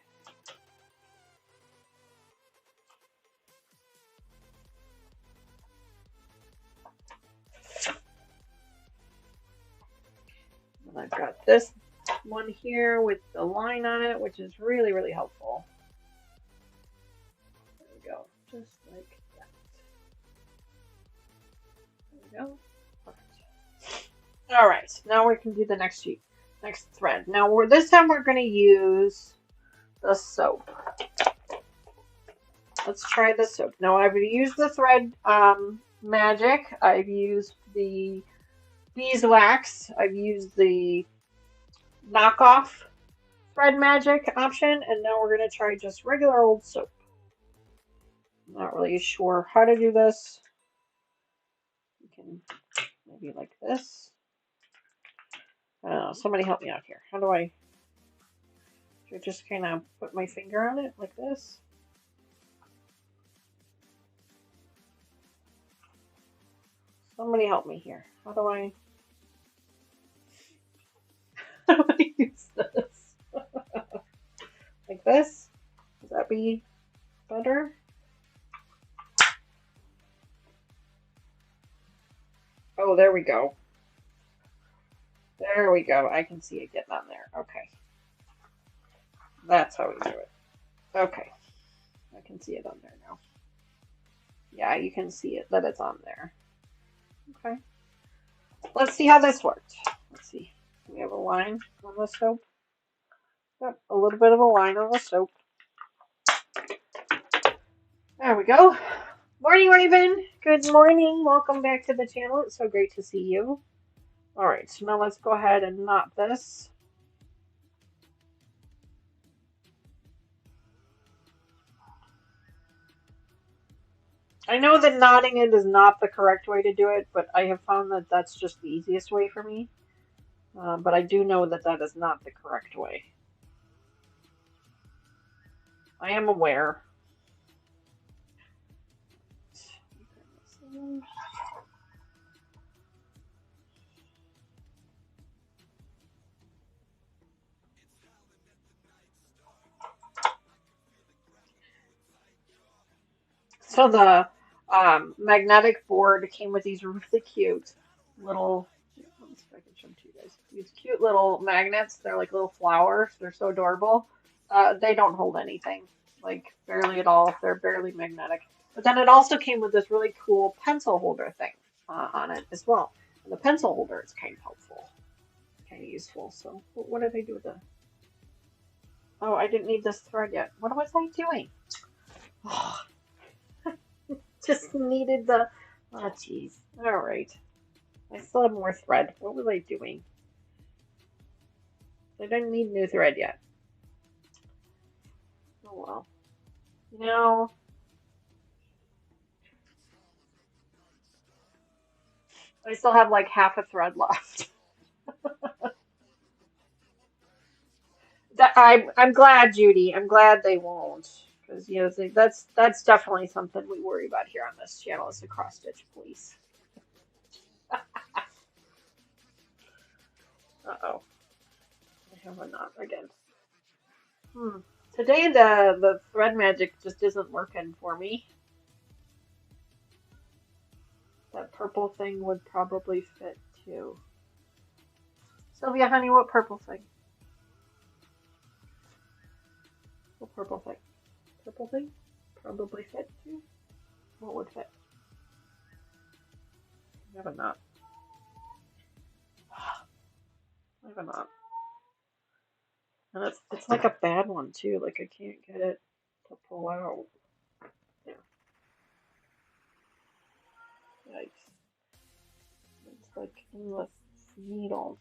S1: And I've got this one here with the line on it, which is really, really helpful. There we go, just like that. There we go. Perfect. All right, now we can do the next sheet, next thread. Now this time we're going to use the soap. Let's try the soap. Now I've used the thread magic. I've used the beeswax. I've used the knockoff thread magic option, and now we're going to try just regular old soap. I'm not really sure how to do this. You can maybe like this. I don't know, somebody help me out here. How do I just kind of put my finger on it like this? Somebody help me here. How do I use this? this? Would that be better? Oh, there we go. There we go. I can see it getting on there. Okay. That's how we do it. Okay. I can see it on there now. Yeah, you can see it that it's on there. Okay. Let's see how this worked. Let's see. Do we have a line on the soap? Yep, a little bit of a line on the soap. There we go. Morning, Raven. Good morning. Welcome back to the channel. It's so great to see you. All right, so now let's go ahead and knot this. I know that knotting it is not the correct way to do it, but I have found that that's just the easiest way for me. But I do know that that is not the correct way. I am aware. So the magnetic board came with these really cute little, let me see if I can show them to you guys. These cute little magnets. They're like little flowers. They're so adorable. They don't hold anything, like barely at all. They're barely magnetic. But then it also came with this really cool pencil holder thing on it as well. And the pencil holder is kind of helpful, kind of useful. So what did I do with the? Oh, I didn't need this thread yet. What was I doing? Oh, just needed the. Oh, jeez. All right. I still have more thread. What was I doing? I didn't need new thread yet. Oh well. No. I still have like half a thread left. I'm glad, Judy. I'm glad they won't, because you know that's definitely something we worry about here on this channel is the cross stitch police. Uh-oh. I have a knot again. Today the thread magic just isn't working for me. That purple thing would probably fit too. Sylvia, honey, what purple thing? What purple thing? Purple thing? Probably fit too? What would fit? I have a knot. I have a knot. And it's like a bad one too. Like I can't get it to pull out. Yeah. Yikes. It's like in the needle.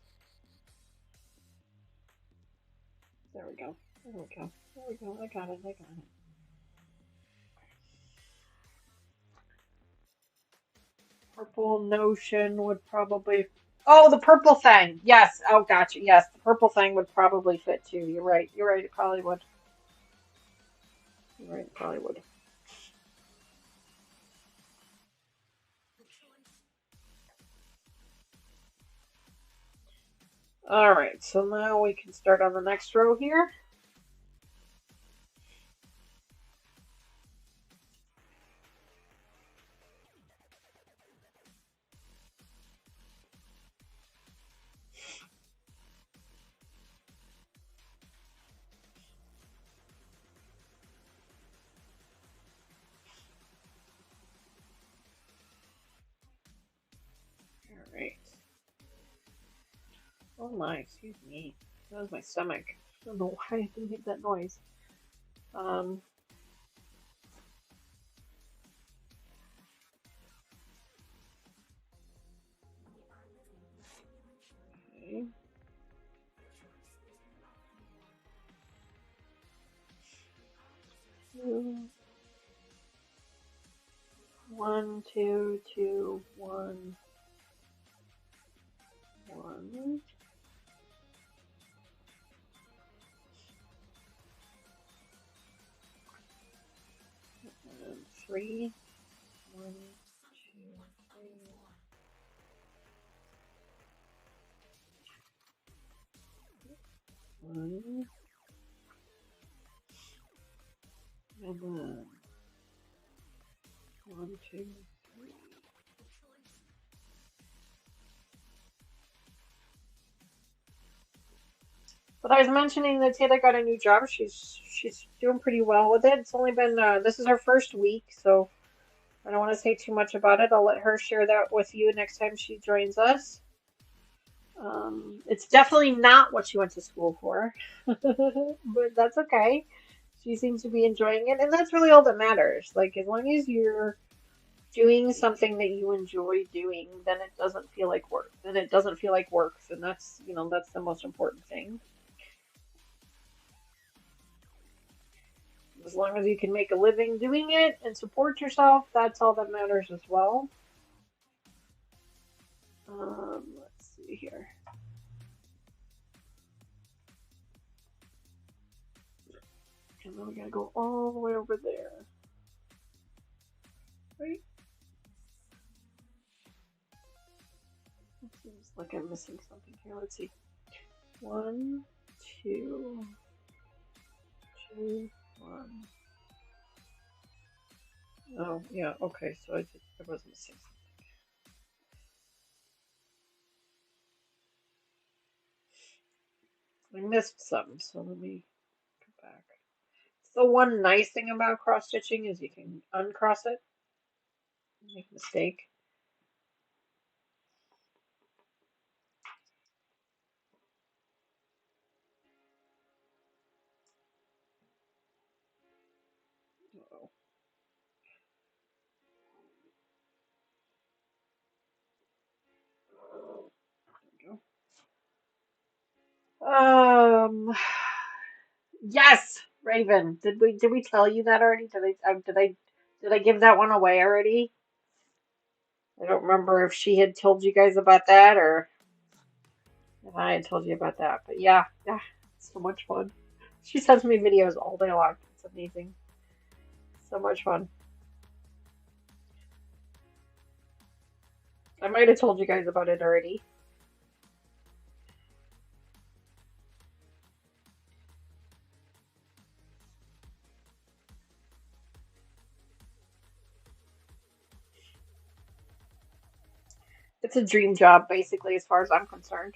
S1: There we go. There we go. There we go. I got it. I got it. Purple notion would probably. Oh, the purple thing. Yes. Oh, gotcha. Yes, the purple thing would probably fit too. You're right. You're right. It probably would. You're right. It probably would. All right. So now we can start on the next row here. All right. Oh my, excuse me. That was my stomach. I don't know why I didn't make that noise. Okay. 2, 1, 2, 2, 1, 1. And 3, 1, 2, 3. 1. And then 1, 2, 3. But I was mentioning that Taylor got a new job. She's doing pretty well with it. It's only been this is her first week, so I don't want to say too much about it. I'll let her share that with you next time she joins us. It's definitely not what she went to school for, but that's okay. She seems to be enjoying it, and that's really all that matters. Like, as long as you're doing something that you enjoy doing, then it doesn't feel like work. Then it doesn't feel like work, and that's, that's the most important thing. As long as you can make a living doing it and support yourself, that's all that matters as well. Let's see here. And then we gotta go all the way over there. Right? It seems like I'm missing something here. Let's see. 1, 2, 2, 1. Oh, yeah, okay, so I was missing something. I missed some, so let me go back. The one nice thing about cross stitching is you can uncross it, make a mistake. Uh-oh. There we go. Yes, Raven. Did we tell you that already? Did I give that one away already? I don't remember if she had told you guys about that or if I had told you about that. But yeah, it's so much fun. She sends me videos all day long. It's amazing. So much fun. I might have told you guys about it already. It's a dream job, basically, as far as I'm concerned.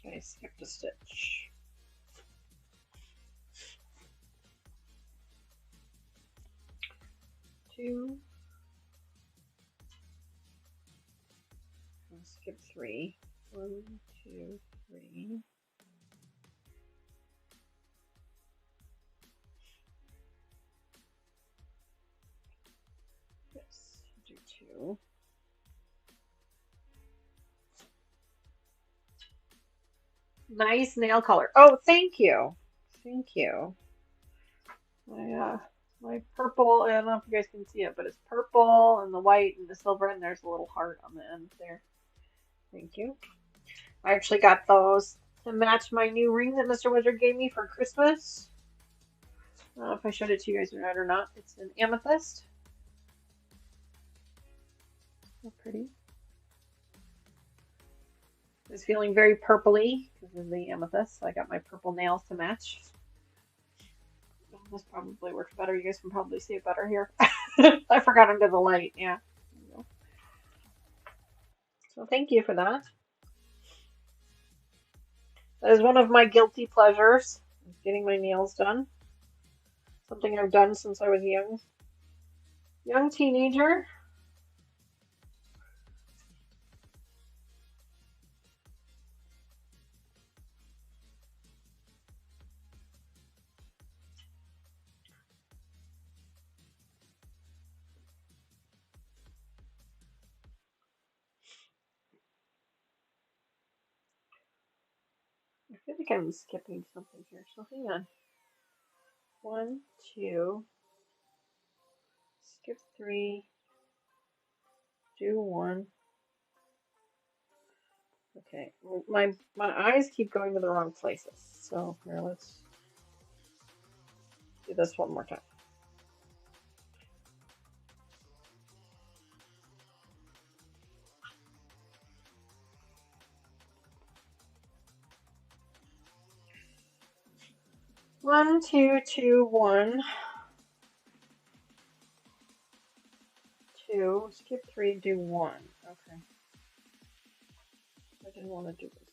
S1: Okay, skip the stitch. Two. Skip 3. 1, 2, 3. Yes, do 2. Nice nail color. Oh, thank you. Thank you. My purple, I don't know if you guys can see it, but it's purple and the white and the silver, and there's a little heart on the end there. Thank you. I actually got those to match my new ring that Mr. Wizard gave me for Christmas. I don't know if I showed it to you guys or not. It's an amethyst. So pretty. It's feeling very purpley because of the amethyst. So I got my purple nails to match. This probably works better. You guys can probably see it better here. I forgot under the light. Yeah. So thank you for that. That is one of my guilty pleasures, getting my nails done. Something I've done since I was a young teenager. I feel like I'm skipping something here, so hang on. 1, 2, skip 3, do 1. Okay, well, my eyes keep going to the wrong places, so here, let's do this one more time. 1, 2, 2, 1, 2. Skip 3, do 1. Okay. I didn't want to do this.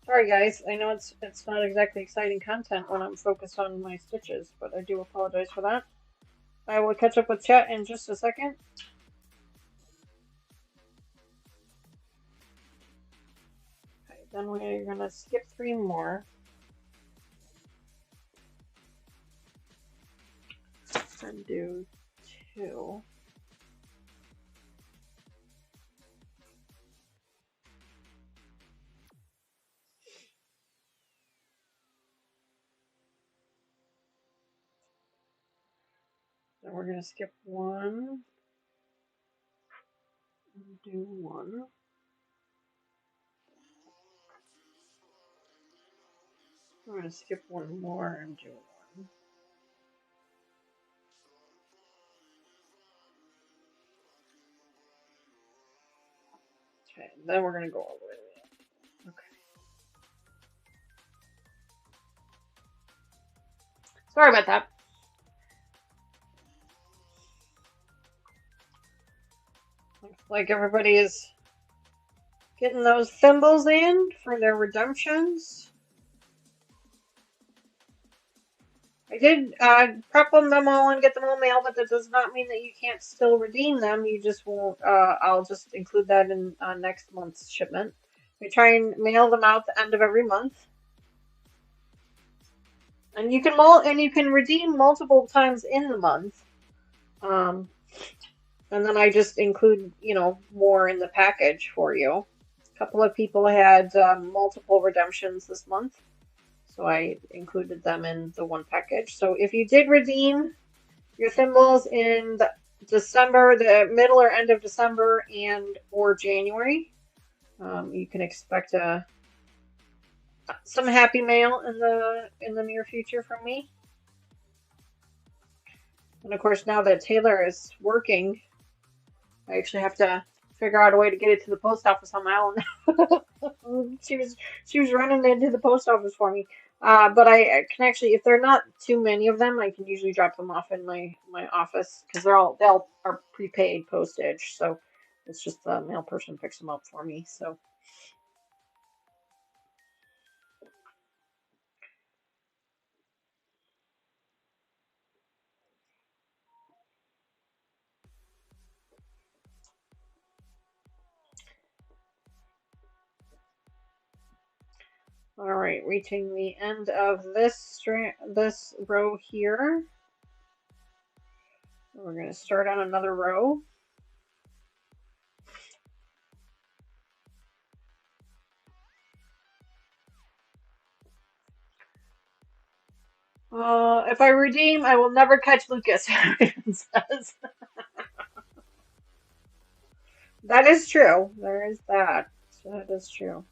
S1: Sorry guys, I know it's not exactly exciting content when I'm focused on my stitches, but I do apologize for that. I will catch up with chat in just a second. Okay, then we're gonna skip 3 more. And do 2. Then we're gonna skip 1 and do 1. We're gonna skip 1 more and do 1. Okay, then we're gonna go all the way to the end. Okay. Sorry about that. Looks like everybody is getting those thimbles in for their redemptions. I did prep them all and get them all mailed, but that does not mean that you can't still redeem them. You just won't. I'll just include that in next month's shipment. We try and mail them out the end of every month, and you can redeem multiple times in the month. And then I just include more in the package for you. A couple of people had multiple redemptions this month. So I included them in the one package. So if you did redeem your thimbles in December, the middle or end of December or January, you can expect some happy mail in the near future from me. And of course, now that Taylor is working, I actually have to figure out a way to get it to the post office on my own. she was running into the post office for me. But I can actually, if there are not too many of them, I can usually drop them off in my office because they are prepaid postage. So it's just the mail person picks them up for me. So. All right, reaching the end of this row here. We're going to start on another row. If I redeem, I will never catch Lucas. Says. That is true. There is that. That is true.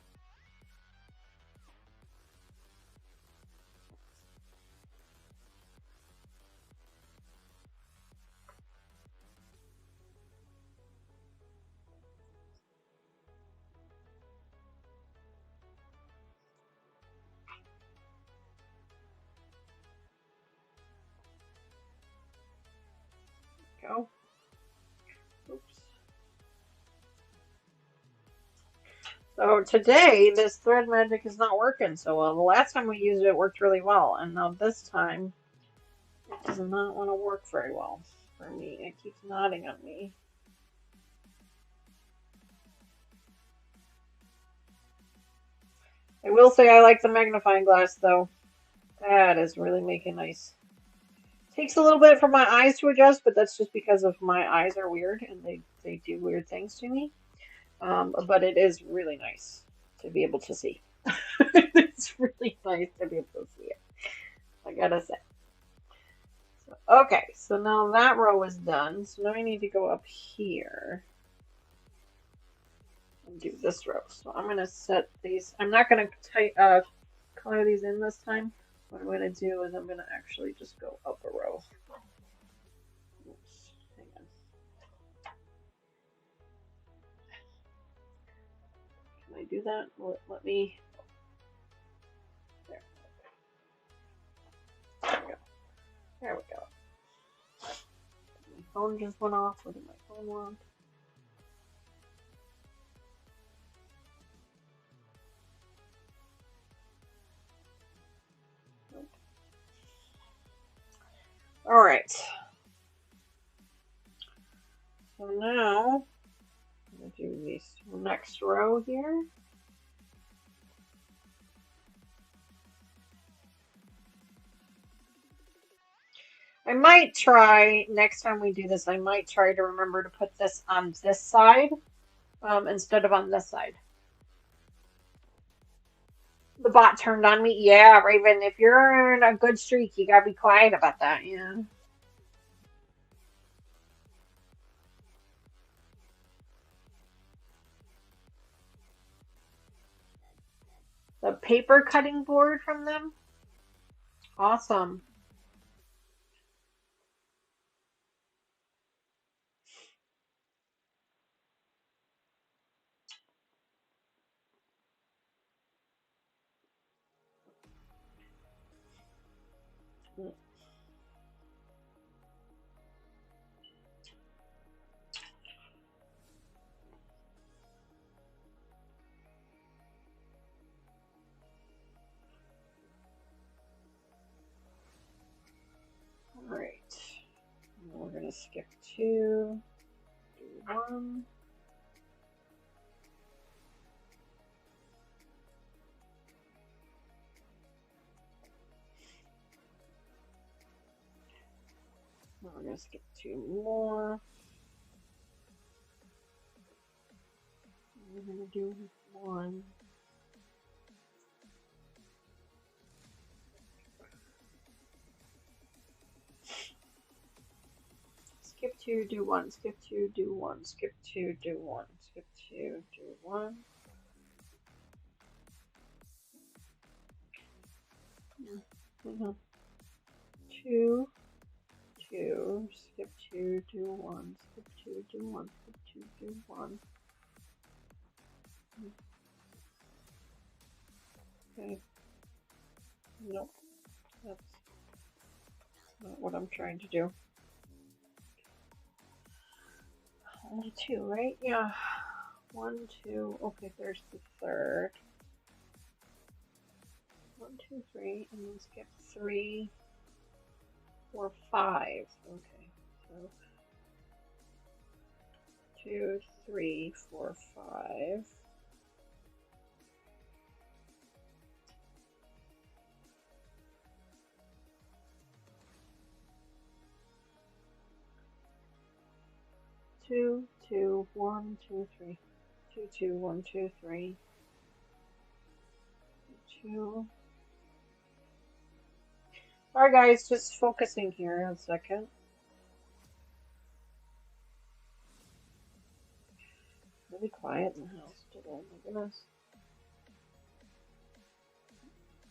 S1: Go. Oops. So today, this thread magic is not working so well. The last time we used it, it worked really well. And now this time, it does not want to work very well for me. It keeps nodding at me. I will say I like the magnifying glass, though. That is really making nice. Takes a little bit for my eyes to adjust, but that's just because of my eyes are weird and they do weird things to me. But it is really nice to be able to see. It's really nice to be able to see it, I gotta say. So, okay, so now that row is done. So now I need to go up here and do this row. So I'm gonna set these. I'm not gonna color these in this time. What I'm gonna do is I'm gonna actually just go up a row. Oops, hang on. Can I do that? Let me There we go. My phone just went off. Where did my phone want? Nope. All right. So now I'm gonna do this next row here. I might try, next time we do this, I might try to remember to put this on this side instead of on this side. The bot turned on me. Yeah, Raven, if you're in a good streak, you gotta be quiet about that, yeah. The paper cutting board from them? Awesome. All right. We're gonna skip 2, do 1. We're gonna skip 2 more. We're gonna do 1. Skip 2, do 1, skip 2, do 1, skip 2, do 1, skip 2, do 1. Mm-hmm. 2, 2, skip 2, do 1, skip 2, do 1, skip 2, do 1. Okay. Nope. That's not what I'm trying to do. Only 2, right? Yeah. 1, 2. Okay, there's the third. 1, 2, 3, and then skip 3, 4, 5. Okay, so 2, 3, 4, 5. Two, two, 1, 2, 3. 2, 2, 1, 2, 3. 2. Alright guys, just focusing here a second. Really quiet in the house today, oh my goodness.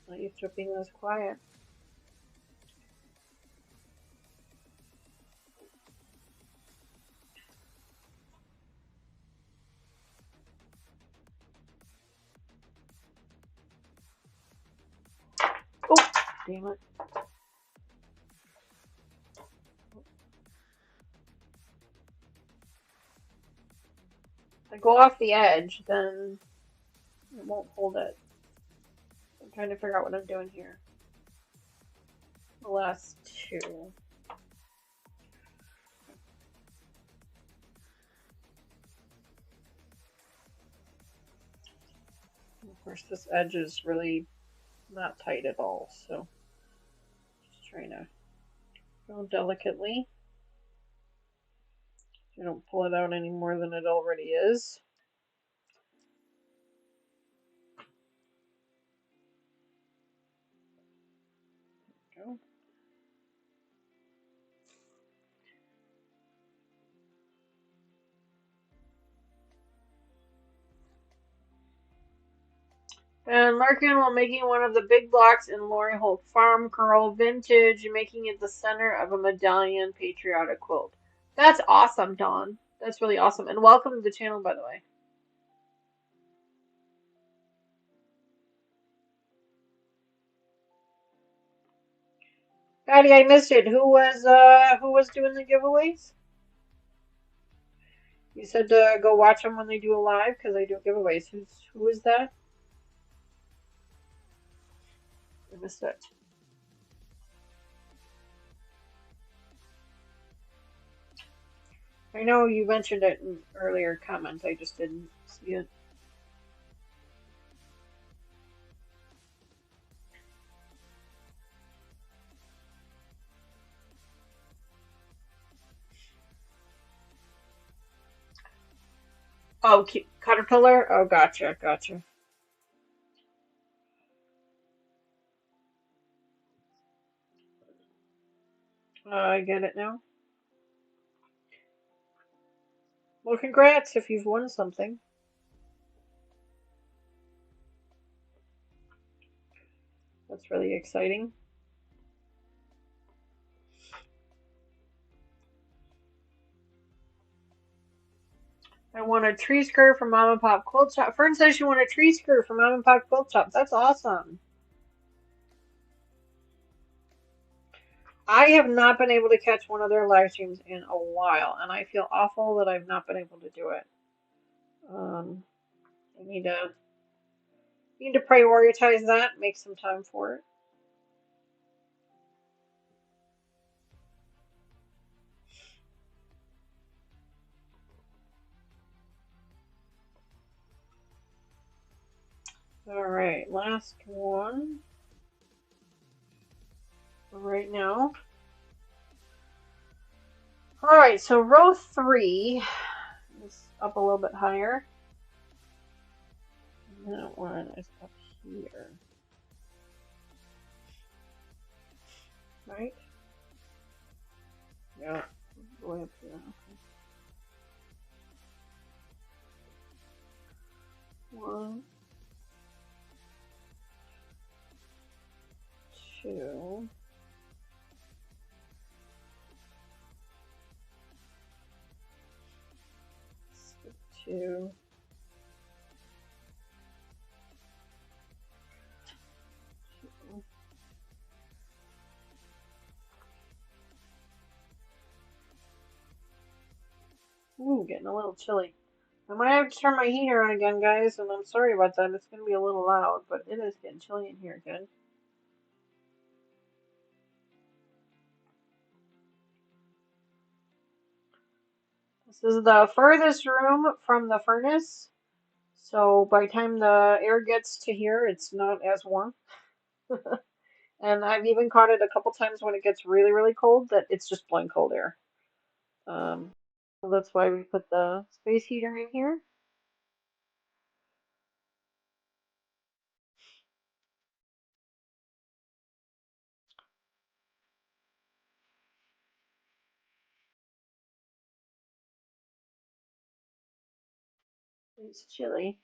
S1: Not used to being this quiet. Oh, damn it. If I go off the edge, then it won't hold it. I'm trying to figure out what I'm doing here. The last 2. Of course, this edge is really not tight at all, so just trying to go delicately. So you don't pull it out any more than it already is. There we go. And Larkin while making one of the big blocks in Lori Holt Farm Girl Vintage, making it the center of a medallion patriotic quilt. That's awesome, Dawn. That's really awesome. And welcome to the channel, by the way. Patty, I missed it. Who was doing the giveaways? You said to go watch them when they do a live because they do giveaways. Who is that? I missed it. I know you mentioned it in earlier comments. I just didn't see it. Oh, Caterpillar? Oh, gotcha, gotcha. I get it now. Well, congrats if you've won something. That's really exciting. I won a tree skirt from Mom and Pop Quilt Shop. Fern says she won a tree skirt from Mom and Pop Quilt Shop. That's awesome. I have not been able to catch one of their live streams in a while, and I feel awful that I've not been able to do it. I need to prioritize that, make some time for it. All right, last one for right now. All right, so row 3 is up a little bit higher. And that one is up here. Right? Yeah, way up here. Okay. 1, 2. 2. Ooh, getting a little chilly. I might have to turn my heater on again, guys, and I'm sorry about that. It's going to be a little loud, but it is getting chilly in here again. This is the furthest room from the furnace, so by the time the air gets to here, it's not as warm. And I've even caught it a couple times when it gets really, really cold that it's just blowing cold air. So that's why we put the space heater in here. It's chilly.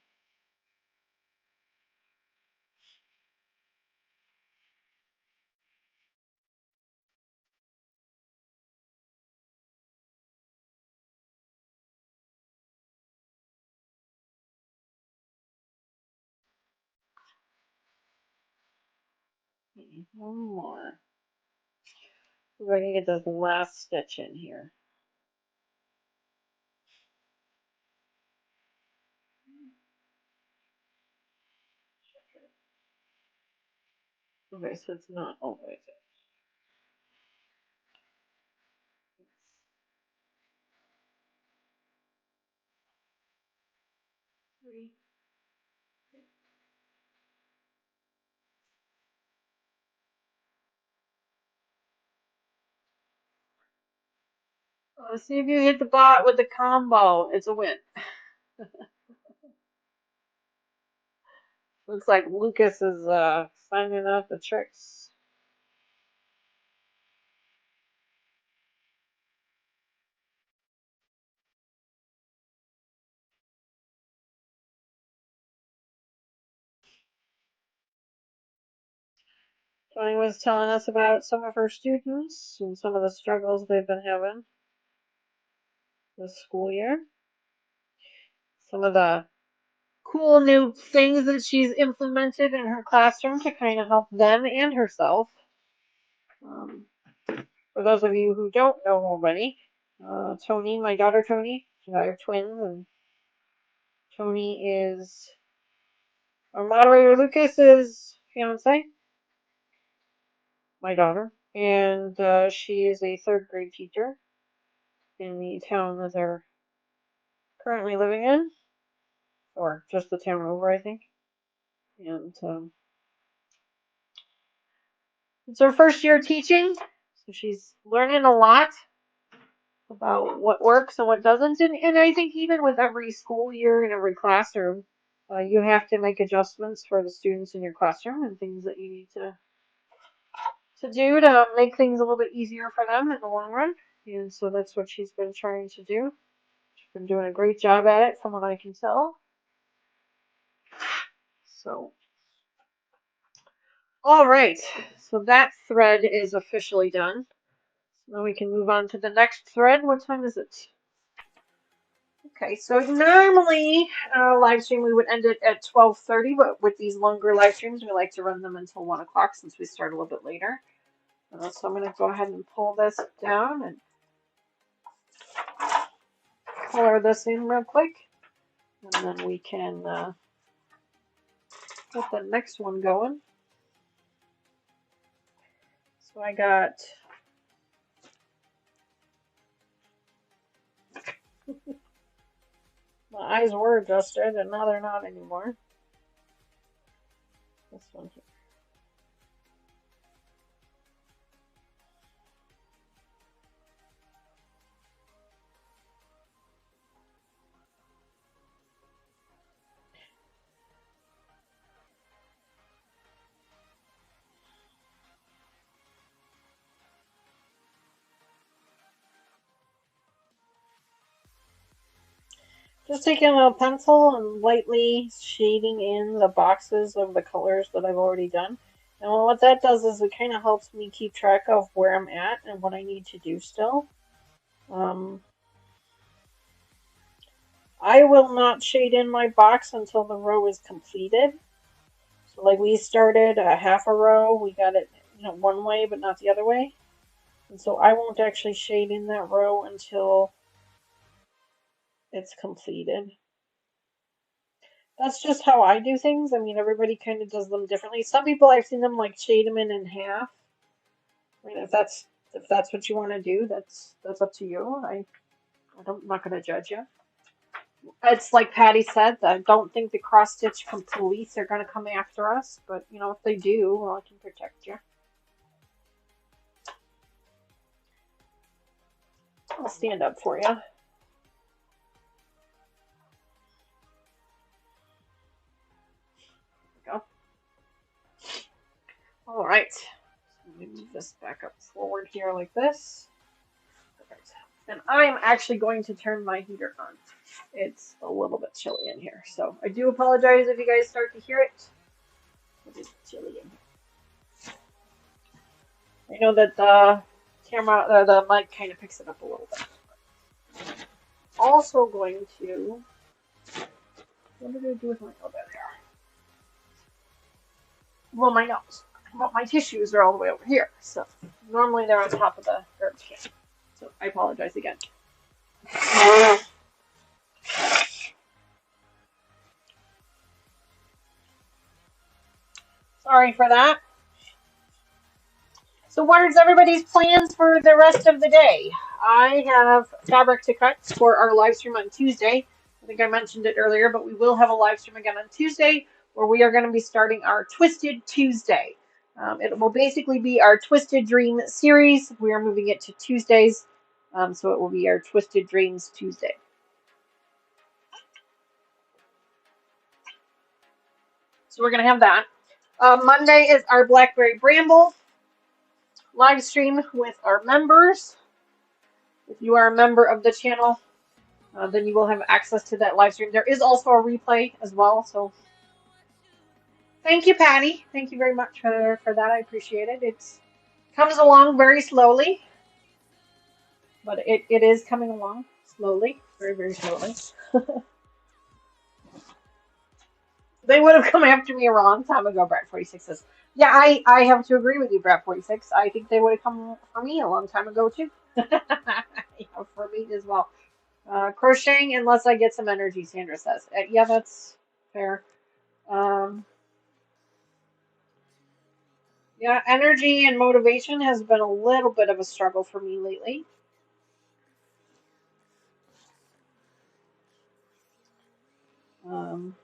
S1: One more. We're going to get this last stitch in here. Okay, so it's not all the way there. 3. Let's see if you hit the bot with the combo. It's a win. Looks like Lucas is finding out the tricks. Tony was telling us about some of her students and some of the struggles they've been having this school year. Some of the cool new things that she's implemented in her classroom to kind of help them and herself. For those of you who don't know already, Tony, my daughter Tony, and I are twins, and Tony is our moderator Lucas's fiance, my daughter, and she is a third grade teacher in the town that they're currently living in, or just the town over, I think. And it's her first year teaching, so she's learning a lot about what works and what doesn't. And I think even with every school year in every classroom, you have to make adjustments for the students in your classroom and things that you need to do to make things a little bit easier for them in the long run. And so that's what she's been trying to do. She's been doing a great job at it from what I can tell. So, all right. So that thread is officially done. Now we can move on to the next thread. What time is it? Okay, so normally live stream we would end it at 12:30, but with these longer live streams we like to run them until 1 o'clock since we start a little bit later. So I'm going to go ahead and pull this down and color this in real quick, and then we can get the next one going. So I got my eyes were adjusted and now they're not anymore. This one here. Just taking a pencil and lightly shading in the boxes of the colors that I've already done. And what that does is it kind of helps me keep track of where I'm at and what I need to do still. I will not shade in my box until the row is completed. So like we started a half a row, we got it one way but not the other way. And so I won't actually shade in that row until it's completed. That's just how I do things. I mean, everybody kind of does them differently. Some people I've seen them like shade them in half. I mean, if that's what you want to do, that's up to you. I'm not going to judge you. It's like Patty said. I don't think the cross stitch police are going to come after us, but if they do, well, I can protect you. I'll stand up for you. There we go. All right. So let me move this back up forward here like this. Perfect. And I'm actually going to turn my heater on. It's a little bit chilly in here, so I do apologize if you guys start to hear it. It is chilly in here. I know that the camera, the mic kind of picks it up a little bit. Also going to, what did I do with my elbow there? Well, my nose. Well, my tissues are all the way over here, so normally they're on top of the garbage can. So I apologize again. Sorry for that. So what is everybody's plans for the rest of the day? I have fabric to cut for our live stream on Tuesday. I think I mentioned it earlier, but we will have a live stream again on Tuesday where we are going to be starting our Twisted Tuesday. It will basically be our Twisted Dream series. We are moving it to Tuesdays, so it will be our Twisted Dreams Tuesday. So we're going to have that. Monday is our Blackberry Bramble live stream with our members. If you are a member of the channel, then you will have access to that live stream. There is also a replay as well. So thank you, Patty. Thank you very much for that. I appreciate it. It comes along very slowly, but it is coming along slowly, very, very slowly. They would have come after me a long time ago, Brett46 says. Yeah, I have to agree with you, Brad 46. I think they would have come for me a long time ago too. Yeah, for me as well. Crocheting unless I get some energy, Sandra says. Yeah, that's fair. Um, yeah, energy and motivation has been a little bit of a struggle for me lately. Um,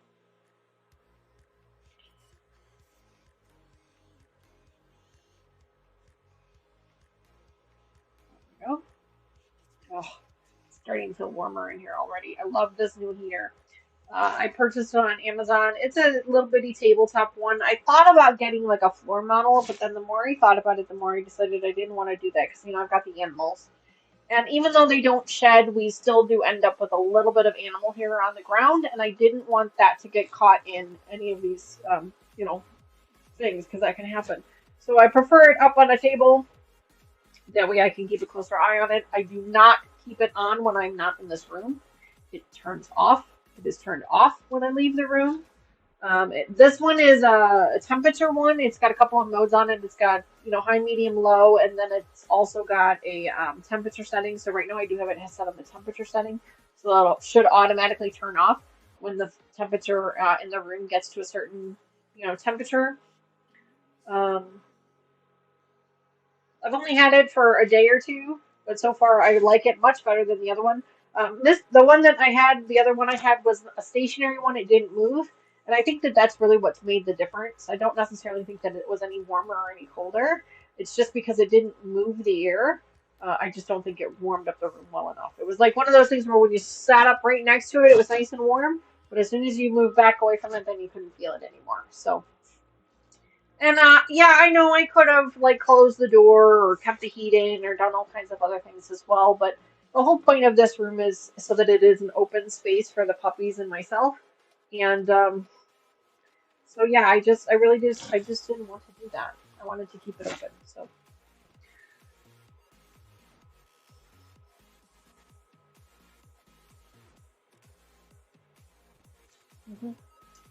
S1: you know, oh, it's starting to feel warmer in here already. I love this new heater. I purchased it on Amazon. It's a little bitty tabletop one. I thought about getting like a floor model, but then the more I thought about it, the more I decided I didn't want to do that because I've got the animals. And even though they don't shed, we still do end up with a little bit of animal hair on the ground, and I didn't want that to get caught in any of these, things because that can happen. So I prefer it up on a table. That way I can keep a closer eye on it. I do not keep it on when I'm not in this room. It turns off. It is turned off when I leave the room. This one is a temperature one. It's got a couple of modes on it. It's got, high, medium, low, and then it's also got a temperature setting. So right now I do have it set on the temperature setting. So that should automatically turn off when the temperature in the room gets to a certain, temperature. Um, I've only had it for a day or two, but so far I like it much better than the other one. The one that I had, the other one I had was a stationary one. It didn't move, and I think that that's really what's made the difference. I don't necessarily think that it was any warmer or any colder. It's just because it didn't move the air. I just don't think it warmed up the room well enough. It was like one of those things where when you sat up right next to it, it was nice and warm, but as soon as you moved back away from it, then you couldn't feel it anymore. So. And yeah, I know I could have like closed the door or kept the heat in or done all kinds of other things as well, but the whole point of this room is so that it is an open space for the puppies and myself. And so yeah, I just didn't want to do that. I wanted to keep it open. So mhm.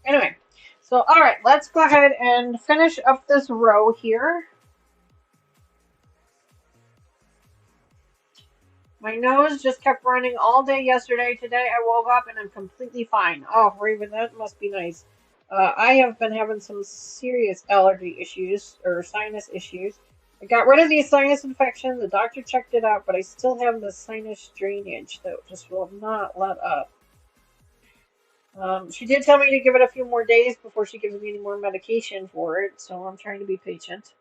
S1: Anyway, so all right, let's go ahead and finish up this row here. My nose just kept running all day yesterday. Today I woke up and I'm completely fine. Oh, Raven, that must be nice. I have been having some serious allergy issues or sinus issues. I got rid of the sinus infection. The doctor checked it out, but I still have the sinus drainage that just will not let up. She did tell me to give it a few more days before she gives me any more medication for it, so I'm trying to be patient.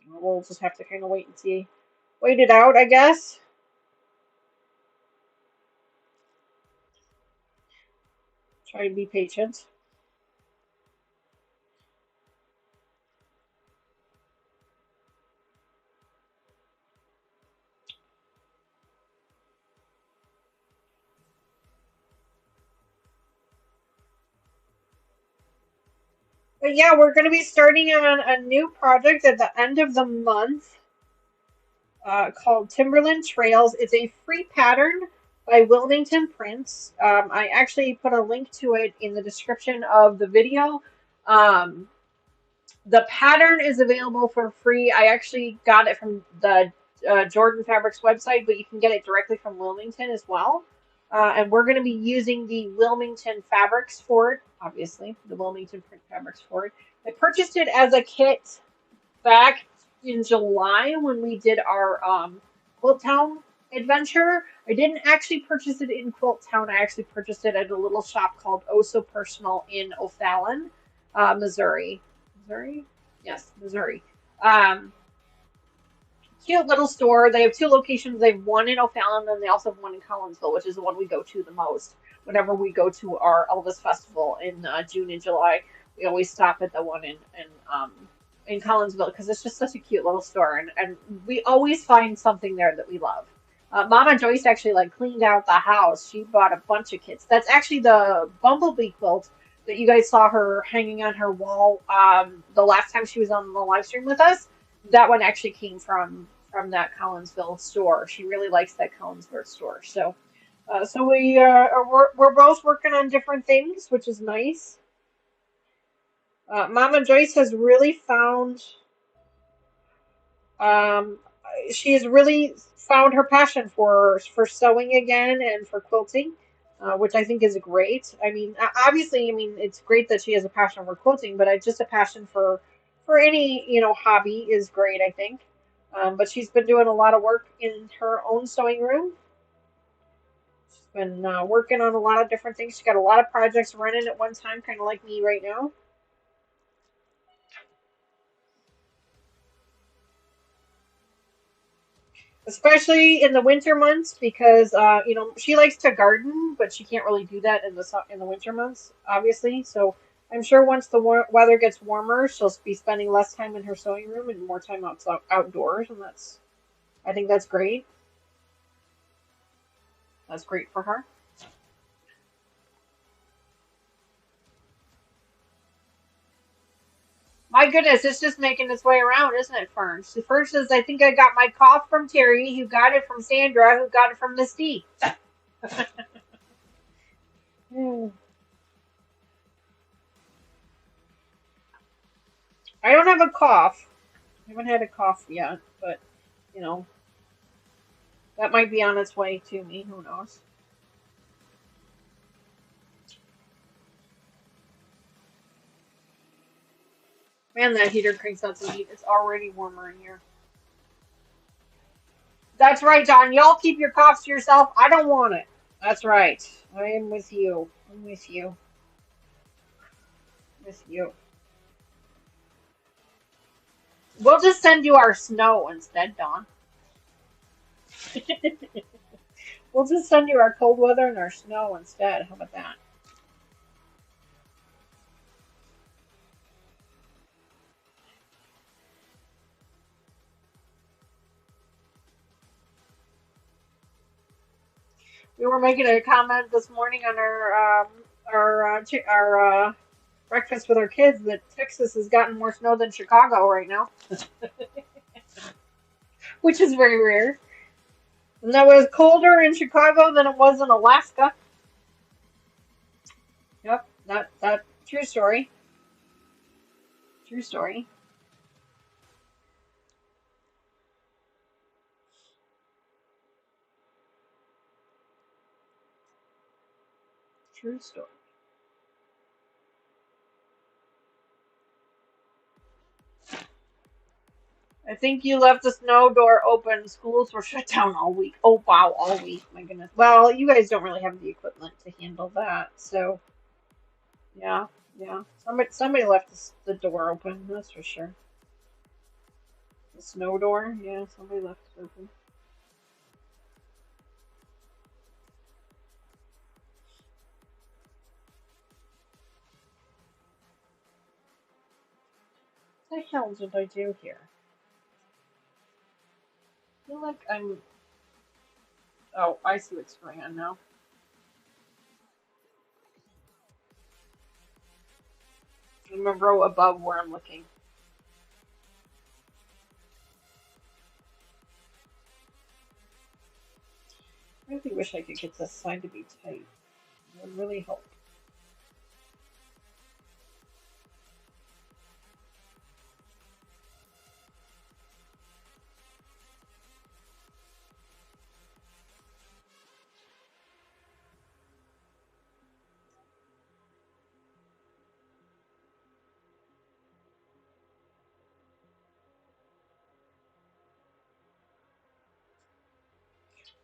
S1: We'll just have to kind of wait and see. Wait it out, I guess. Try to be patient. But yeah, we're going to be starting on a new project at the end of the month called Timberland Trails. It's a free pattern by Wilmington Prints. I actually put a link to it in the description of the video. Um, the pattern is available for free. I actually got it from the Jordan Fabrics website, but you can get it directly from Wilmington as well. And we're going to be using the Wilmington fabrics for it, obviously, the Wilmington print fabrics for it. I purchased it as a kit back in July when we did our Quilt Town adventure. I didn't actually purchase it in Quilt Town. I actually purchased it at a little shop called Oh So Personal in O'Fallon, Missouri. Missouri? Yes, Missouri. Um, Cute little store. They have two locations. They have one in O'Fallon, and they also have one in Collinsville, which is the one we go to the most. Whenever we go to our Elvis Festival in June and July, we always stop at the one in Collinsville because it's just such a cute little store, and we always find something there that we love. Mama Joyce actually like cleaned out the house. She bought a bunch of kits. That's actually the bumblebee quilt that you guys saw her hanging on her wall the last time she was on the live stream with us. That one actually came from that Collinsville store. She really likes that Collinsville store. So we're both working on different things, which is nice. Mama Joyce has really found Um, she has really found her passion for sewing again and for quilting, which I think is great. I mean, obviously, I mean it's great that she has a passion for quilting, but just a passion for any hobby is great. I think. But she's been doing a lot of work in her own sewing room. She's been working on a lot of different things. She's got a lot of projects running at one time, kind of like me right now. Especially in the winter months because she likes to garden, but she can't really do that in the winter months, obviously. So I'm sure once the weather gets warmer, she'll be spending less time in her sewing room and more time outdoors, and I think that's great. That's great for her. My goodness, it's just making its way around, isn't it, Fern? So Fern says, "I think I got my cough from Terry, who got it from Sandra, who got it from Misty." Hmm. I don't have a cough. I haven't had a cough yet, but you know, that might be on its way to me. Who knows? Man, that heater cranks out some heat. It's already warmer in here. That's right, John. Y'all keep your coughs to yourself. I don't want it. That's right. I am with you. I'm with you. With you. We'll just send you our snow instead, Dawn. We'll just send you our cold weather and our snow instead. How about that? We were making a comment this morning on our breakfast with our kids that Texas has gotten more snow than Chicago right now, which is very rare. And that was colder in Chicago than it was in Alaska. Yep, that true story. True story. True story. I think you left the snow door open. Schools were shut down all week. Oh wow, all week. My goodness. Well, you guys don't really have the equipment to handle that, so yeah, yeah. Somebody left the door open. That's for sure. The snow door. Yeah, somebody left it open. What the hell did I do here? I feel like I'm. Oh, I see what's going on now. I'm a row above where I'm looking. I really wish I could get this side to be tight. It would really help.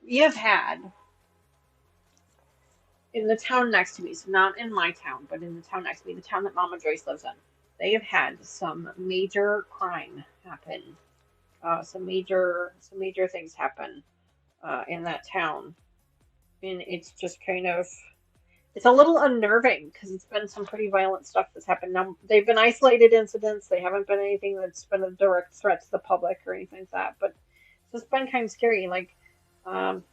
S1: We have had in the town next to me, so not in my town, but in the town next to me, the town that Mama Joyce lives in, they have had some major crime happen. Some major things happen in that town, and it's just kind of it's a little unnerving because it's been some pretty violent stuff that's happened. Now they've been isolated incidents; they haven't been anything that's been a direct threat to the public or anything like that. But it's just been kind of scary. Like, um,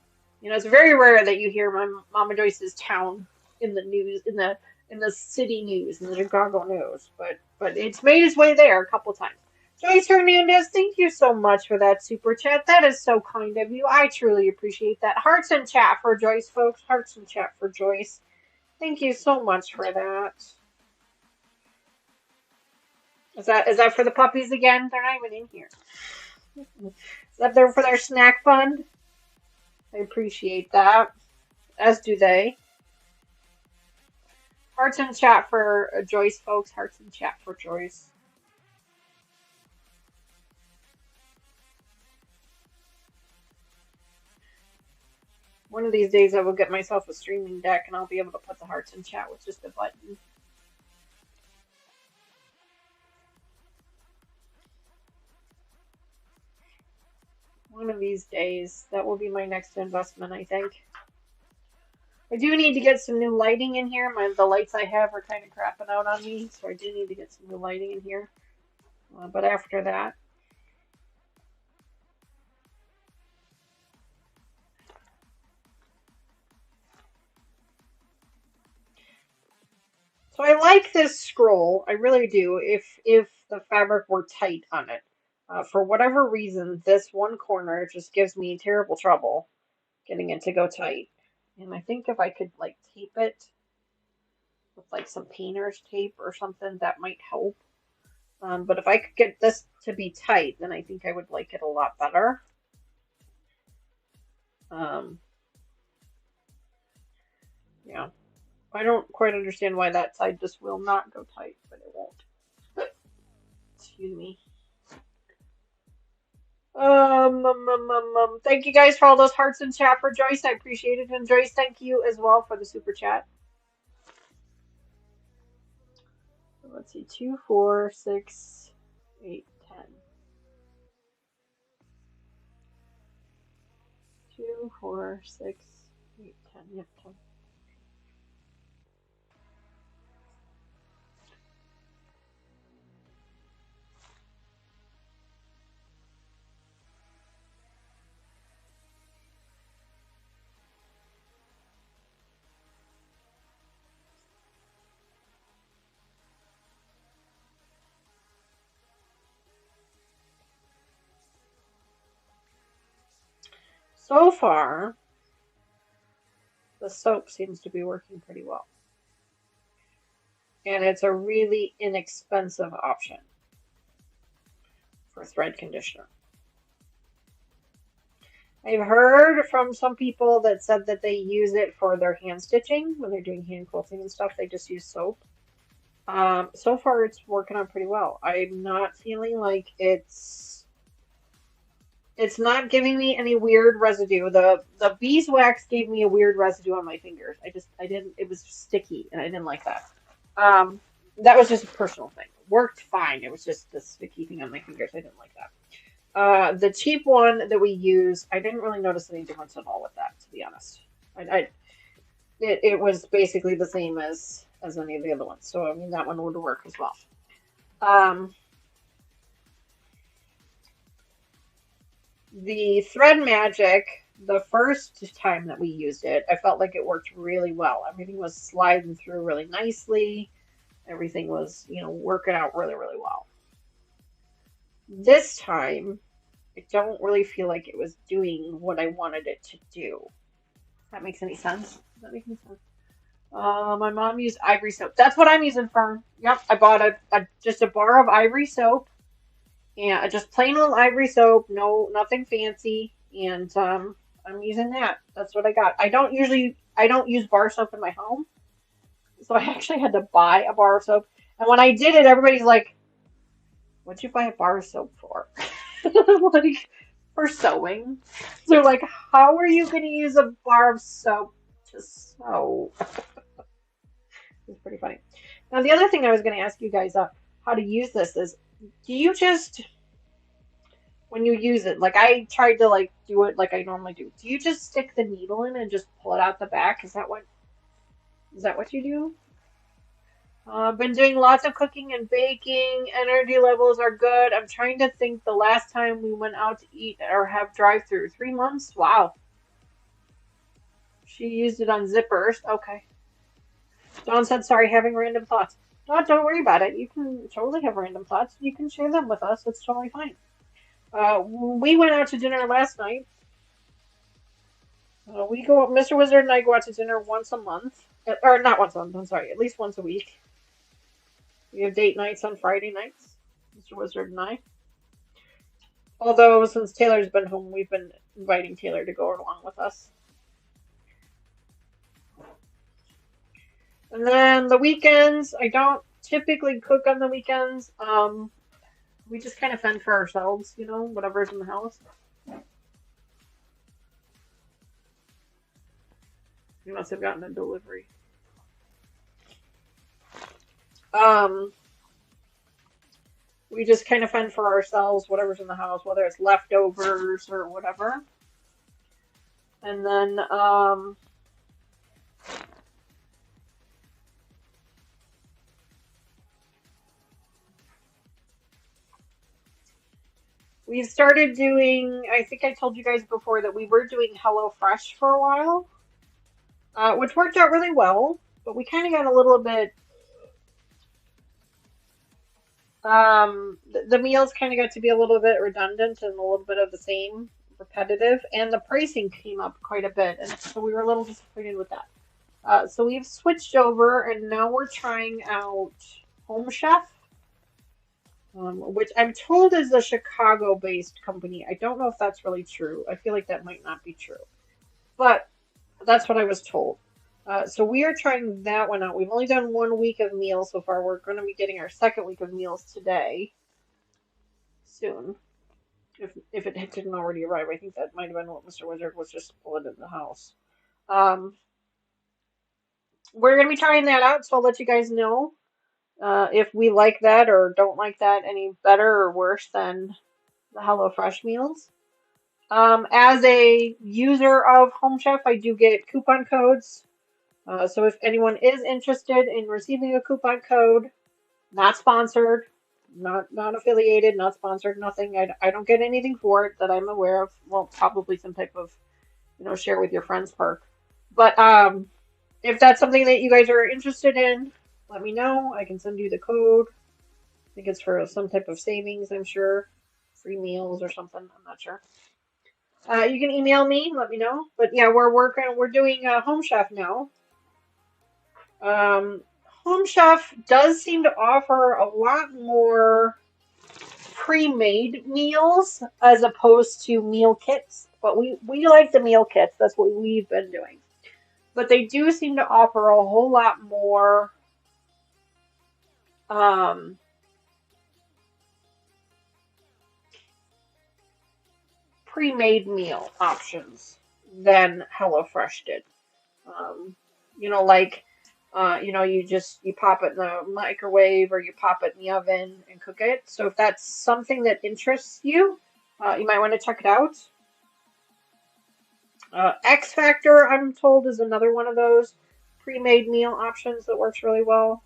S1: it's very rare that you hear Mama Joyce's town in the news, in the city news, in the Chicago news. But it's made its way there a couple times. Joyce Hernandez, thank you so much for that super chat. That is so kind of you. I truly appreciate that. Hearts in chat for Joyce, folks. Hearts in chat for Joyce. Thank you so much for that. Is that for the puppies again? They're not even in here. Is that there for their snack fund? I appreciate that. As do they. Hearts in chat for Joyce, folks. Hearts in chat for Joyce. One of these days I will get myself a streaming deck and I'll be able to put the hearts in chat with just a button. One of these days. That will be my next investment, I think. I do need to get some new lighting in here. The lights I have are kind of crapping out on me, so I do need to get some new lighting in here. But after that, so I like this scroll. I really do. If the fabric were tight on it, for whatever reason, this one corner just gives me terrible trouble getting it to go tight. And I think if I could like tape it with like some painter's tape or something, that might help. But if I could get this to be tight, then I think I would like it a lot better. Yeah. I don't quite understand why that side just will not go tight, but it won't. Excuse me. Thank you guys for all those hearts in chat for Joyce. I appreciate it. And Joyce, thank you as well for the super chat. Let's see, 2, 4, 6, 8, 10. 2, 4, 6, 8, 10. Yep, 10. So far, the soap seems to be working pretty well. And it's a really inexpensive option for thread conditioner. I've heard from some people that said that they use it for their hand stitching when they're doing hand quilting and stuff. They just use soap. So far, it's working out pretty well. I'm not feeling like it's not giving me any weird residue. The beeswax gave me a weird residue on my fingers. I didn't. It was sticky, and I didn't like that. That was just a personal thing. Worked fine. It was just the sticky thing on my fingers. I didn't like that. The cheap one that we use, I didn't really notice any difference at all with that, to be honest. It was basically the same as any of the other ones. So I mean that one would work as well. The Thread Magic, the first time that we used it, I felt like it worked really well. Everything was sliding through really nicely. Everything was, working out really, really well. This time, I don't really feel like it was doing what I wanted it to do. If that makes any sense? Does that make any sense? My mom used ivory soap. That's what I'm using, Fern. Yep, I bought just a bar of ivory soap. And just plain old ivory soap, nothing fancy, and I'm using that. That's what I got. I don't use bar soap in my home, so I actually had to buy a bar of soap. And when I did it, everybody's like, "What'd you buy a bar of soap for?" Like, for sewing. So they're like, "How are you going to use a bar of soap to sew?" It's pretty funny. Now, the other thing I was going to ask you guys how to use this is, do you just, when you use it, like I tried to like do it like I normally do. Do you just stick the needle in and just pull it out the back? Is that what you do? Been doing lots of cooking and baking. Energy levels are good. I'm trying to think the last time we went out to eat or have drive-through. 3 months? Wow. She used it on zippers. Okay. Dawn said, sorry, having random thoughts. No, don't worry about it. You can totally have random thoughts. You can share them with us. It's totally fine. We went out to dinner last night. Mr. Wizard and I go out to dinner once a month. Or not once a month, I'm sorry, at least once a week. We have date nights on Friday nights. Mr. Wizard and I. Although since Taylor's been home, we've been inviting Taylor to go along with us. And then the weekends, I don't typically cook on the weekends. We just kind of fend for ourselves, you know, whatever's in the house. You must have gotten a delivery. Um, we just kind of fend for ourselves, whatever's in the house, whether it's leftovers or whatever. And then, we started doing, I think I told you guys before that we were doing HelloFresh for a while, which worked out really well, but we kind of got a little bit, the meals kind of got to be a little bit redundant and a little bit of the same, repetitive, and the pricing came up quite a bit, and so we were a little disappointed with that. So we've switched over, and now we're trying out Home Chef, which I'm told is a Chicago-based company. I don't know if that's really true. I feel like that might not be true, but that's what I was told. So we are trying that one out. We've only done 1 week of meals so far. We're going to be getting our second week of meals today, soon. If it didn't already arrive, I think that might have been what Mr. Wizard was just pulling in the house. Um, we're going to be trying that out, so I'll let you guys know if we like that or don't like that any better or worse than the HelloFresh meals. As a user of Home Chef, I do get coupon codes. So if anyone is interested in receiving a coupon code, not sponsored, not affiliated, not sponsored, nothing. I don't get anything for it that I'm aware of. Well, probably some type of, share with your friends perk. But if that's something that you guys are interested in, let me know. I can send you the code. I think it's for some type of savings, I'm sure. Free meals or something. I'm not sure. You can email me, let me know. But yeah, we're doing Home Chef now. Um, Home Chef does seem to offer a lot more pre-made meals as opposed to meal kits. But we like the meal kits. That's what we've been doing. But they do seem to offer a whole lot more um, pre-made meal options than HelloFresh did. Um, like you pop it in the microwave or you pop it in the oven and cook it. So if that's something that interests you, you might want to check it out. X Factor, I'm told, is another one of those pre-made meal options that works really well.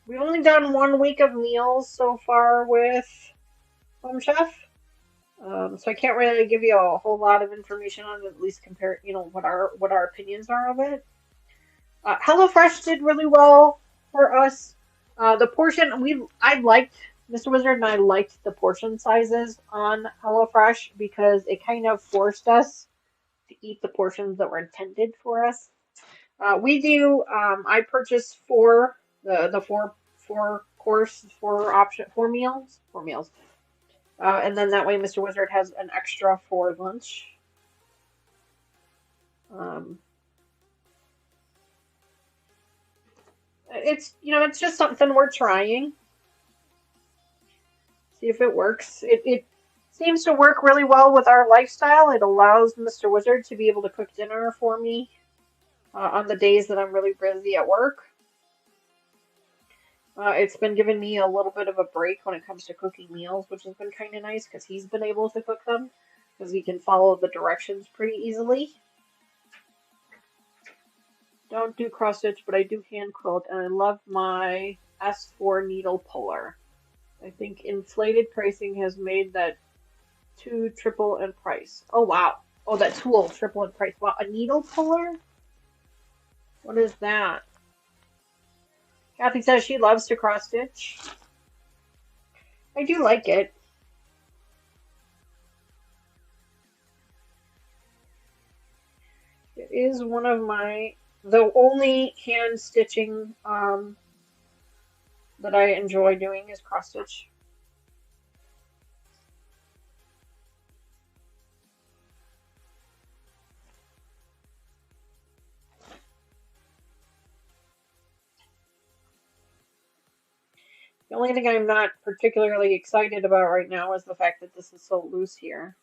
S1: We've only done 1 week of meals so far with Home Chef. So I can't really give you a whole lot of information on it, at least compare, what our opinions are of it. HelloFresh did really well for us. The portion I liked, Mr. Wizard and I liked the portion sizes on HelloFresh because it kind of forced us to eat the portions that were intended for us. I purchased the four meals. And then that way Mr. Wizard has an extra for lunch. It's just something we're trying. See if it works. It seems to work really well with our lifestyle. It allows Mr. Wizard to be able to cook dinner for me on the days that I'm really busy at work. It's been giving me a little bit of a break when it comes to cooking meals, which has been kind of nice because he's been able to cook them because he can follow the directions pretty easily. Don't do cross stitch, but I do hand quilt, and I love my S4 needle puller. I think inflated pricing has made that two triple in price. Oh wow! Oh, that tool triple in price. Wow, a needle puller? What is that? Kathy says she loves to cross stitch. I do like it. It is one of my The only hand stitching that I enjoy doing is cross stitch. The only thing I'm not particularly excited about right now is the fact that this is so loose here.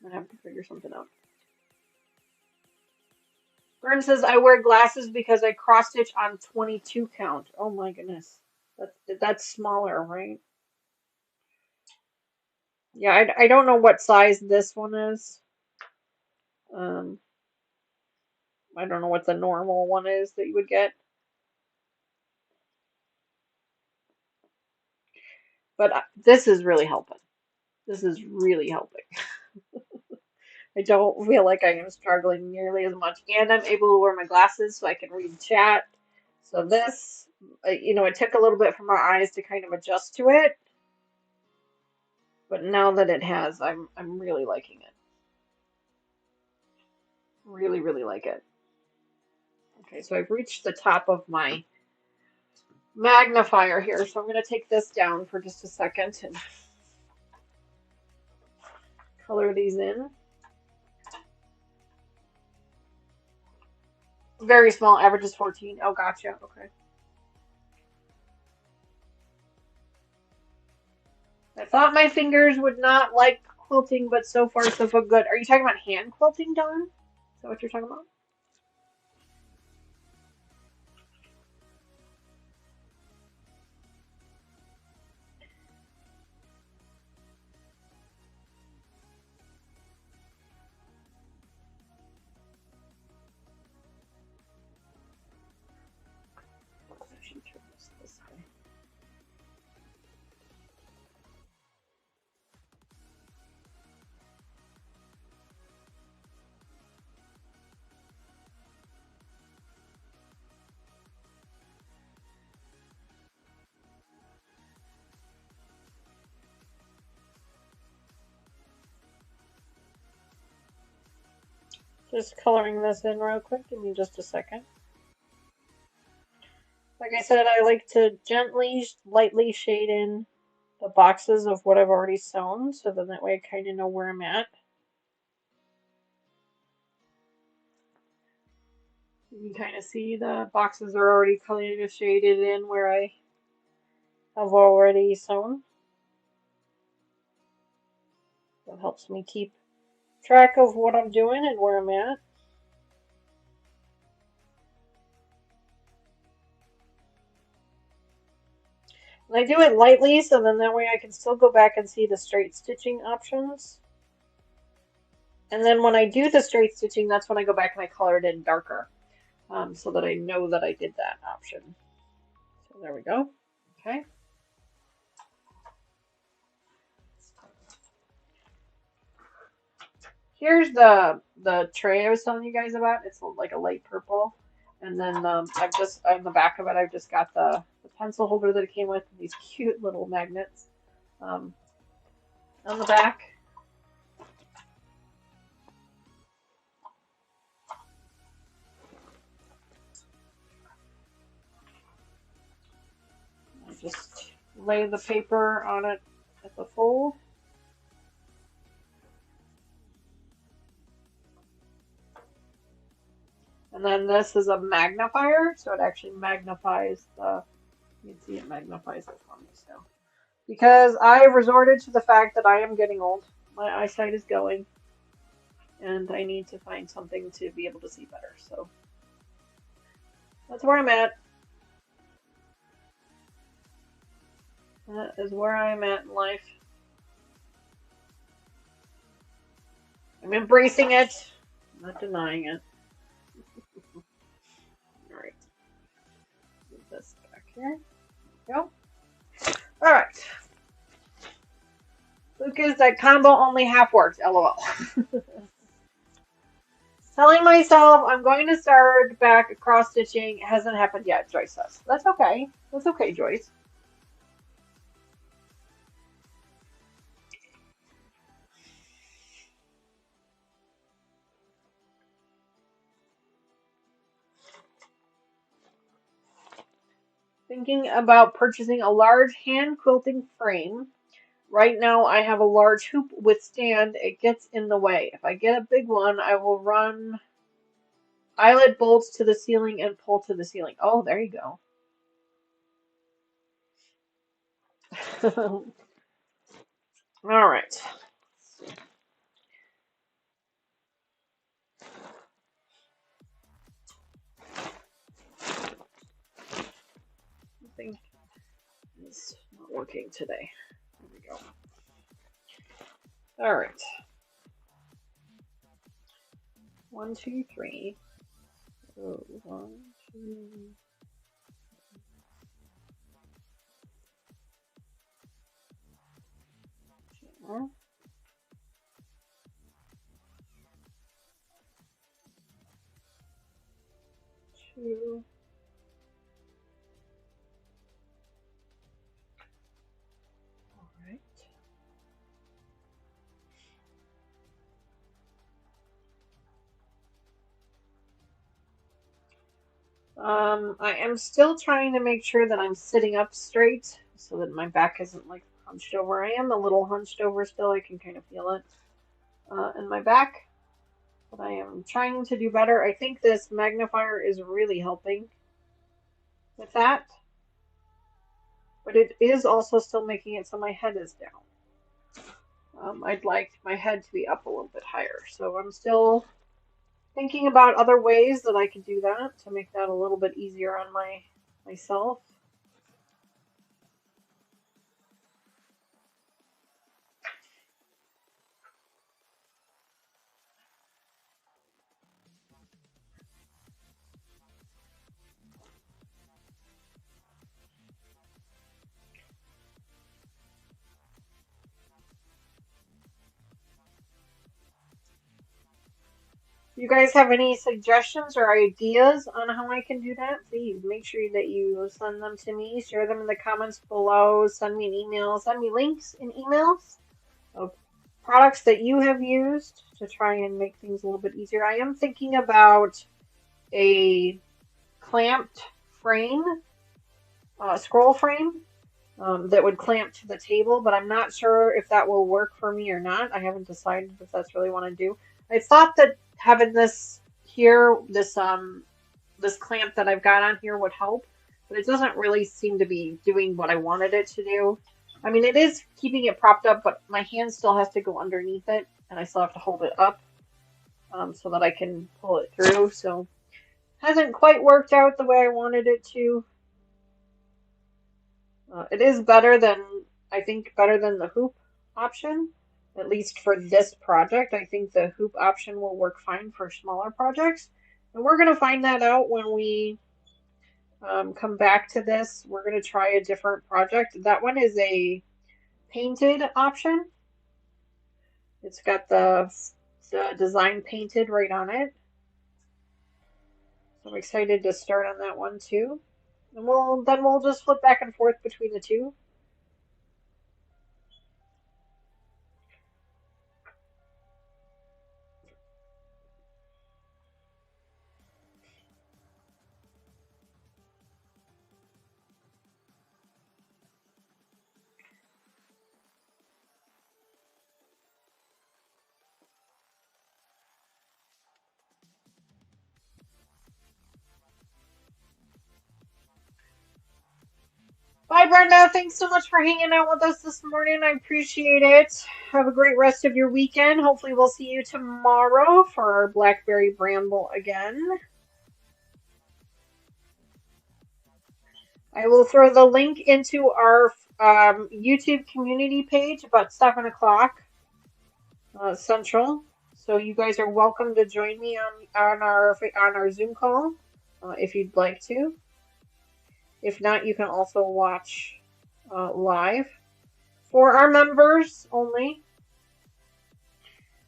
S1: I have to figure something out. Vern says, I wear glasses because I cross stitch on 22 count. Oh my goodness. That's smaller, right? Yeah, I don't know what size this one is. Um, I don't know what the normal one is that you would get. But this is really helping. This is really helping. I don't feel like I am struggling nearly as much. And I'm able to wear my glasses so I can read chat. So this, it took a little bit for my eyes to kind of adjust to it. But now that it has, I'm really liking it. Really, really like it. Okay, so I've reached the top of my magnifier here, so I'm going to take this down for just a second and color these in. Very small, average is 14. Oh, gotcha. Okay. I thought my fingers would not like quilting, but so far so good. Are you talking about hand quilting, Dawn? Is that what you're talking about? I should turn this way. Just coloring this in real quick. Give me just a second. Like I said, I like to gently, lightly shade in the boxes of what I've already sewn, so then that way I kind of know where I'm at. You can kind of see the boxes are already kind of shaded in where I have already sewn. That helps me keep track of what I'm doing and where I'm at. And I do it lightly, so then that way I can still go back and see the straight stitching options. And then when I do the straight stitching, that's when I go back and I color it in darker, so that I know that I did that option. So there we go. Okay. Here's the tray I was telling you guys about. It's like a light purple. And then I've just, on the back of it, I've just got the pencil holder that it came with, and these cute little magnets on the back. I just lay the paper on it at the fold. And then this is a magnifier, so it actually magnifies you can see it magnifies it for me. So, because I resorted to the fact that I am getting old, my eyesight is going, and I need to find something to be able to see better. So that's where I'm at. That is where I'm at in life. I'm embracing it, not denying it. All right, move this back here. There we go. All right. Lucas, that combo only half worked. LOL. Telling myself I'm going to start back cross stitching. It hasn't happened yet, Joyce says. That's okay. That's okay, Joyce. Thinking about purchasing a large hand quilting frame. Right now, I have a large hoop with stand. It gets in the way. If I get a big one, I will run eyelet bolts to the ceiling and pull to the ceiling. Oh, there you go. All right. I think it's not working today. There we go. All right. 1, 2, 3. Oh, 1, 2. 2. All right. I am still trying to make sure that I'm sitting up straight so that my back isn't like hunched over. I am a little hunched over still. I can kind of feel it in my back, but I am trying to do better. I think this magnifier is really helping with that, but it is also still making it so my head is down. I'd like my head to be up a little bit higher, so I'm still thinking about other ways that I could do that to make that a little bit easier on myself. You guys have any suggestions or ideas on how I can do that? Please make sure that you send them to me, share them in the comments below, send me an email, send me links in emails of products that you have used to try and make things a little bit easier. I am thinking about a clamped frame, scroll frame that would clamp to the table, but I'm not sure if that will work for me or not. I haven't decided if that's really what I want to do. I thought that having this here, this clamp that I've got on here would help, but it doesn't really seem to be doing what I wanted it to do. I mean, it is keeping it propped up, but my hand still has to go underneath it, and I still have to hold it up so that I can pull it through. So, hasn't quite worked out the way I wanted it to. It is better than, I think, better than the hoop option, at least for this project. I think the hoop option will work fine for smaller projects. And we're going to find that out when we come back to this. We're going to try a different project. That one is a painted option. It's got the design painted right on it. So I'm excited to start on that one too. And we'll just flip back and forth between the two. Bye, Brenda. Thanks so much for hanging out with us this morning. I appreciate it. Have a great rest of your weekend. Hopefully, we'll see you tomorrow for our Blackberry Bramble again. I will throw the link into our YouTube community page about 7 o'clock Central. So you guys are welcome to join me on our Zoom call if you'd like to. If not, you can also watch live. For our members only.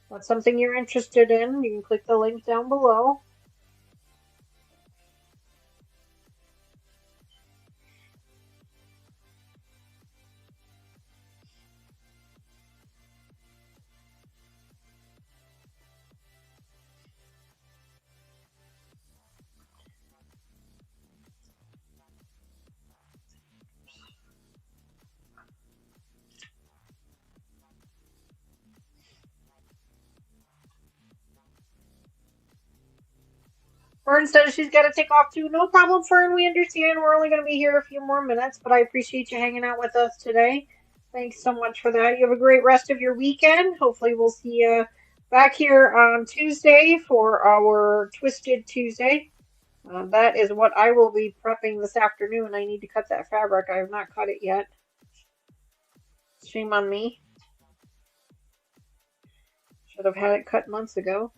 S1: That's something you're interested in, you can click the link down below. Fern says she's got to take off too. No problem, Fern. We understand. We're only going to be here a few more minutes, but I appreciate you hanging out with us today. Thanks so much for that. You have a great rest of your weekend. Hopefully, we'll see you back here on Tuesday for our Twisted Tuesday. That is what I will be prepping this afternoon. I need to cut that fabric. I have not cut it yet. Shame on me. Should have had it cut months ago.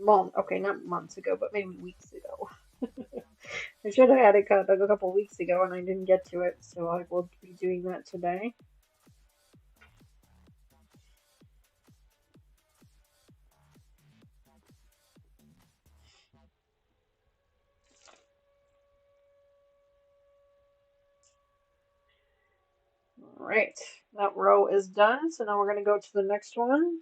S1: Well, okay, not months ago, but maybe weeks ago. I should have had it cut a couple weeks ago and I didn't get to it, so I will be doing that today. Alright, that row is done, so now we're going to go to the next one.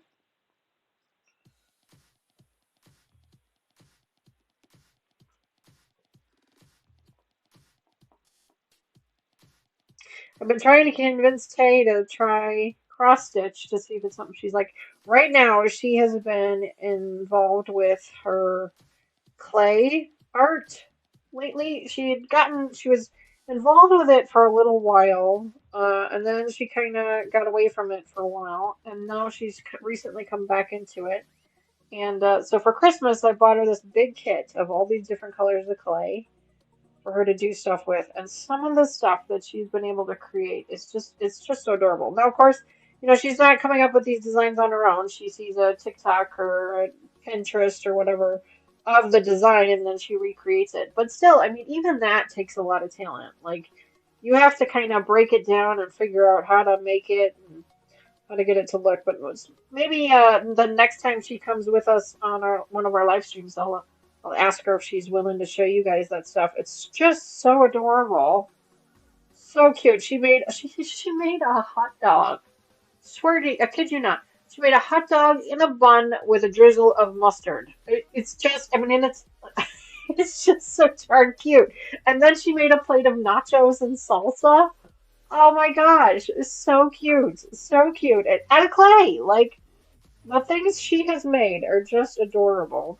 S1: I've been trying to convince Tay to try cross stitch to see if it's something she's like. Right now, she has been involved with her clay art lately. She was involved with it for a little while, and then she kind of got away from it for a while, and now she's recently come back into it. And so for Christmas, I bought her this big kit of all these different colors of clay for her to do stuff with. And some of the stuff that she's been able to create is it's just so adorable. Now, of course, she's not coming up with these designs on her own. She sees a TikTok or a Pinterest or whatever of the design and then she recreates it. But still, I mean, even that takes a lot of talent. Like, you have to kind of break it down and figure out how to make it and how to get it to look. But maybe the next time she comes with us on one of our live streams, I'll ask her if she's willing to show you guys that stuff. It's just so adorable. So cute. She made a hot dog. Swear to you, I kid you not. She made a hot dog in a bun with a drizzle of mustard. It's just, I mean, and it's just so darn cute. And then she made a plate of nachos and salsa. Oh my gosh, it's so cute. So cute. And out of clay. Like, the things she has made are just adorable.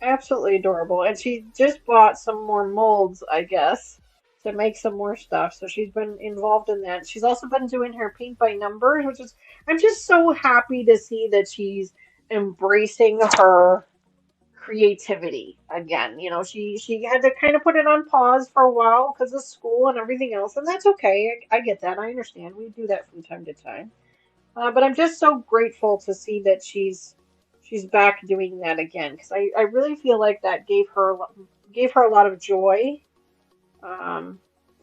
S1: Absolutely adorable. And she just bought some more molds, I guess, to make some more stuff. So she's been involved in that. She's also been doing her paint by numbers, which is, I'm just so happy to see that she's embracing her creativity again. She had to kind of put it on pause for a while because of school and everything else, and that's okay. I get that. I understand. We do that from time to time. But I'm just so grateful to see that she's back doing that again because I really feel like that gave her a lot of joy, and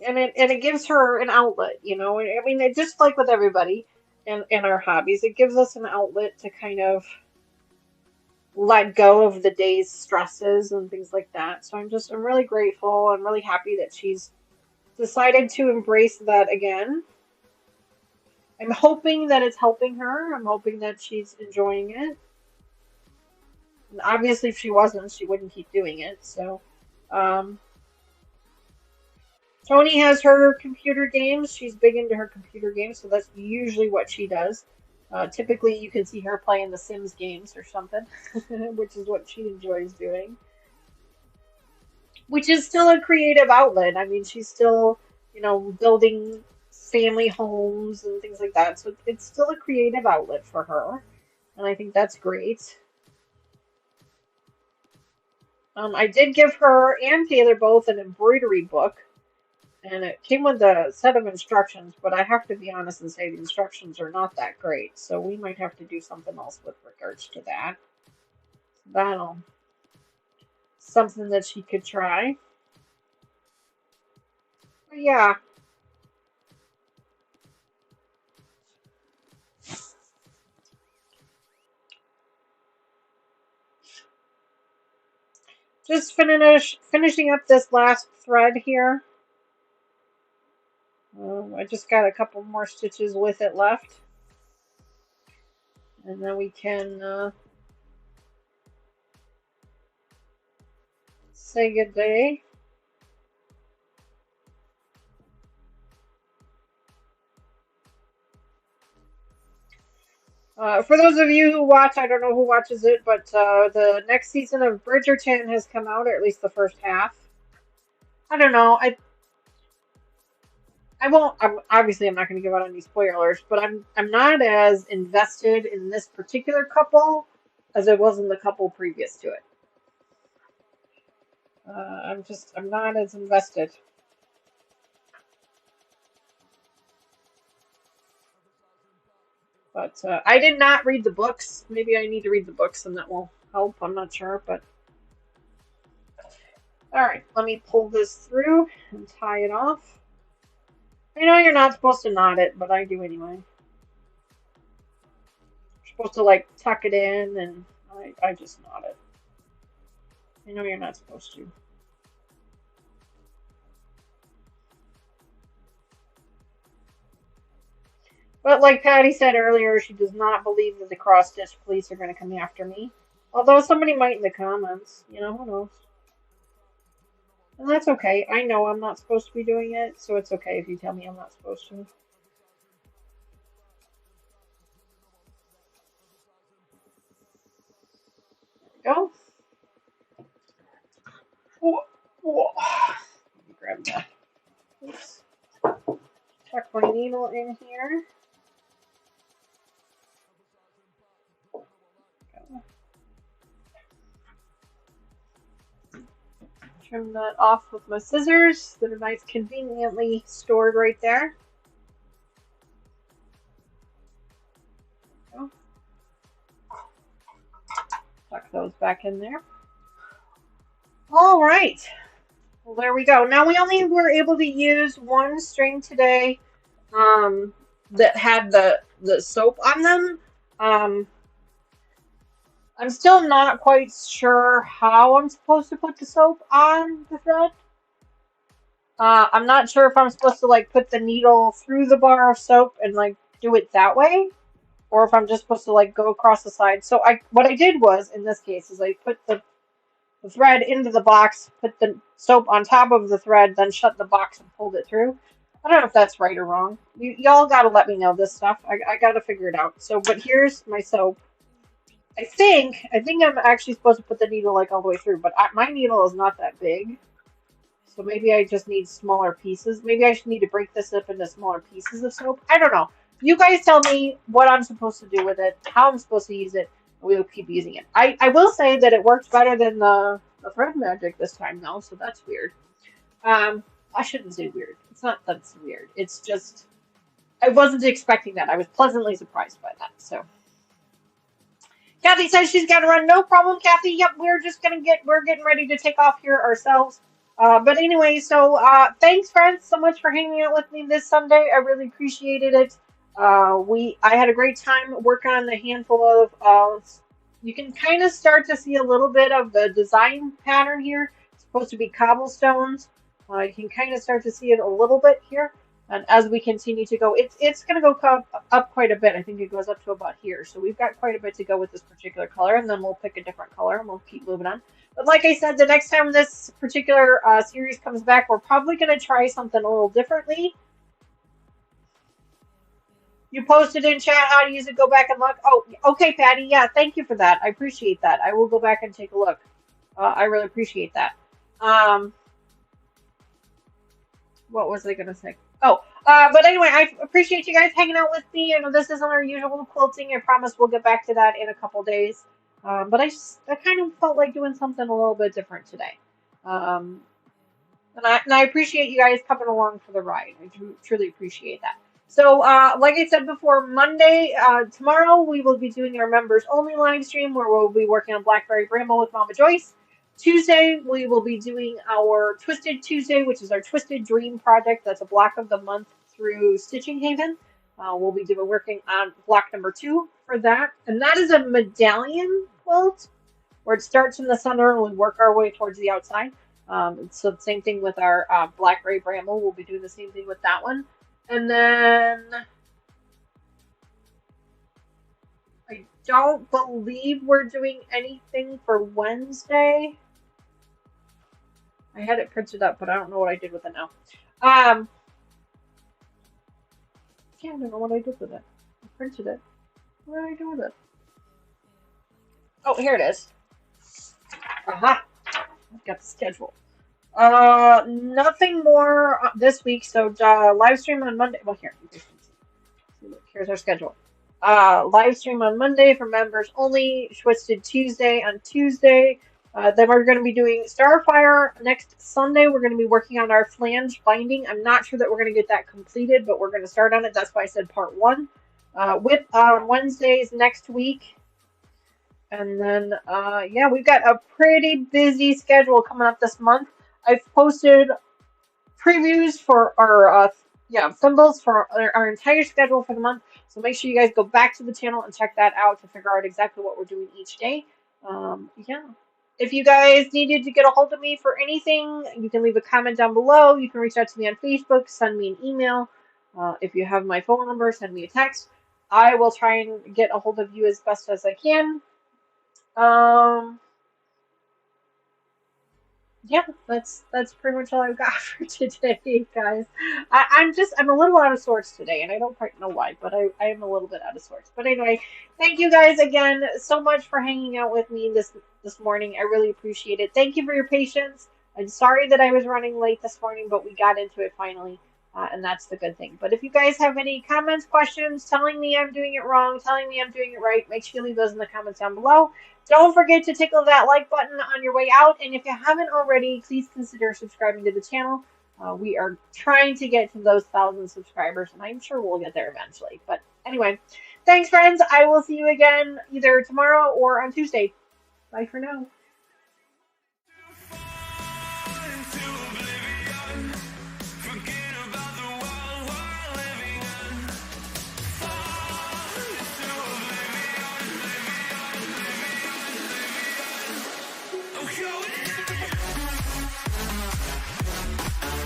S1: it gives her an outlet. I mean, just like with everybody in our hobbies, it gives us an outlet to kind of let go of the day's stresses and things like that. So I'm really grateful. I'm really happy that she's decided to embrace that again. I'm hoping that it's helping her. I'm hoping that she's enjoying it. And obviously, if she wasn't, she wouldn't keep doing it. So, um, Tony has her computer games. She's big into her computer games, so that's usually what she does. Typically, you can see her playing the Sims games or something, which is what she enjoys doing. Which is still a creative outlet. I mean, she's still, building family homes and things like that. So it's still a creative outlet for her. And I think that's great. I did give her and Taylor both an embroidery book. And it came with a set of instructions, but I have to be honest and say the instructions are not that great. So we might have to do something else with regards to that. That'll something that she could try. But yeah. Just finishing up this last thread here. I just got a couple more stitches with it left. And then we can say good day. For those of you who watch, I don't know who watches it, but the next season of Bridgerton has come out, or at least the first half. I don't know. I won't. Obviously, I'm not going to give out any spoilers, but I'm not as invested in this particular couple as I was in the couple previous to it. I'm not as invested. But I did not read the books. Maybe I need to read the books, and that will help. I'm not sure, but all right. Let me pull this through and tie it off. I know you're not supposed to knot it, but I do anyway. You're supposed to like tuck it in, and I just knot it. I know you're not supposed to. But like Patty said earlier, she does not believe that the cross-stitch police are going to come after me. Although somebody might in the comments, you know, who knows. And that's okay. I know I'm not supposed to be doing it, so it's okay if you tell me I'm not supposed to. There we go. Whoa, whoa. Let me grab that. Oops. Tuck my needle in here. Trim that off with my scissors that are nice conveniently stored right there. Tuck those back in there. All right. Well, there we go. Now we only were able to use one string today that had the soap on them. I'm still not quite sure how I'm supposed to put the soap on the thread. I'm not sure if I'm supposed to like put the needle through the bar of soap and like do it that way, or if I'm just supposed to like go across the side. So what I did was in this case is I put the thread into the box, put the soap on top of the thread, then shut the box and pulled it through. I don't know if that's right or wrong. Y'all gotta let me know this stuff. I gotta figure it out. So, but here's my soap. I think I'm actually supposed to put the needle like all the way through, but my needle is not that big. So maybe I just need smaller pieces. Maybe I should need to break this up into smaller pieces of soap. I don't know. You guys tell me what I'm supposed to do with it, how I'm supposed to use it, and we will keep using it. I will say that it worked better than the thread magic this time, though, so that's weird. I shouldn't say weird. It's not that's weird. It's just I wasn't expecting that. I was pleasantly surprised by that. So Kathy says she's got to run. No problem, Kathy. Yep, we're getting ready to take off here ourselves. But anyway, so thanks, friends, so much for hanging out with me this Sunday. I really appreciated it. I had a great time working on the handful of. You can kind of start to see a little bit of the design pattern here. It's supposed to be cobblestones. You can kind of start to see it a little bit here. And as we continue to go, it's going to go up quite a bit. I think it goes up to about here. So we've got quite a bit to go with this particular color, and then we'll pick a different color and we'll keep moving on. But like I said, the next time this particular series comes back, we're probably going to try something a little differently. You posted in chat how to use it. Go back and look. Oh, okay, Patty. Yeah, thank you for that. I appreciate that. I will go back and take a look. I really appreciate that. What was I going to say? Oh, but anyway, I appreciate you guys hanging out with me. I know this isn't our usual quilting. I promise we'll get back to that in a couple days. But I kind of felt like doing something a little bit different today. And I appreciate you guys coming along for the ride. I truly appreciate that. So, like I said before, Monday, tomorrow, we will be doing our members only live stream where we'll be working on Blackberry Bramble with Mama Joyce. Tuesday, we will be doing our Twisted Tuesday, which is our Twisted Dream project. That's a block of the month through Stitching Haven. We'll be working on block number 2 for that. And that is a medallion quilt where it starts in the center and we work our way towards the outside. So the same thing with our Blackberry Bramble. We'll be doing the same thing with that one. And then I don't believe we're doing anything for Wednesday. I had it printed up, but I don't know what I did with it now. Yeah, I don't know what I did with it. I printed it. What do I do with it? Oh, here it is. Aha! I've got the schedule. Nothing more this week. So live stream on Monday. Well, here you guys can see. Look, here's our schedule. Live stream on Monday for members only. Twisted Tuesday on Tuesday. Then we're going to be doing Starfire next Sunday. We're going to be working on our flange binding. I'm not sure that we're going to get that completed, but we're going to start on it. That's why I said part one. With Wednesdays next week. And then, yeah, we've got a pretty busy schedule coming up this month. I've posted previews for our, symbols for our entire schedule for the month. So make sure you guys go back to the channel and check that out to figure out exactly what we're doing each day. Yeah. If you guys needed to get a hold of me for anything, you can leave a comment down below. You can reach out to me on Facebook, send me an email. If you have my phone number, send me a text. I will try and get a hold of you as best as I can. Yeah, that's pretty much all I've got for today, guys. I'm a little out of sorts today, and I don't quite know why, but I am a little bit out of sorts. But anyway, thank you guys again so much for hanging out with me this morning. I really appreciate it. Thank you for your patience. I'm sorry that I was running late this morning, but we got into it finally, and that's the good thing. But if you guys have any comments, questions, telling me I'm doing it wrong, telling me I'm doing it right, make sure you leave those in the comments down below. Don't forget to tickle that like button on your way out. And if you haven't already, please consider subscribing to the channel. We are trying to get to those 1,000 subscribers, and I'm sure we'll get there eventually. But anyway, thanks, friends. I will see you again either tomorrow or on Tuesday. Bye for now.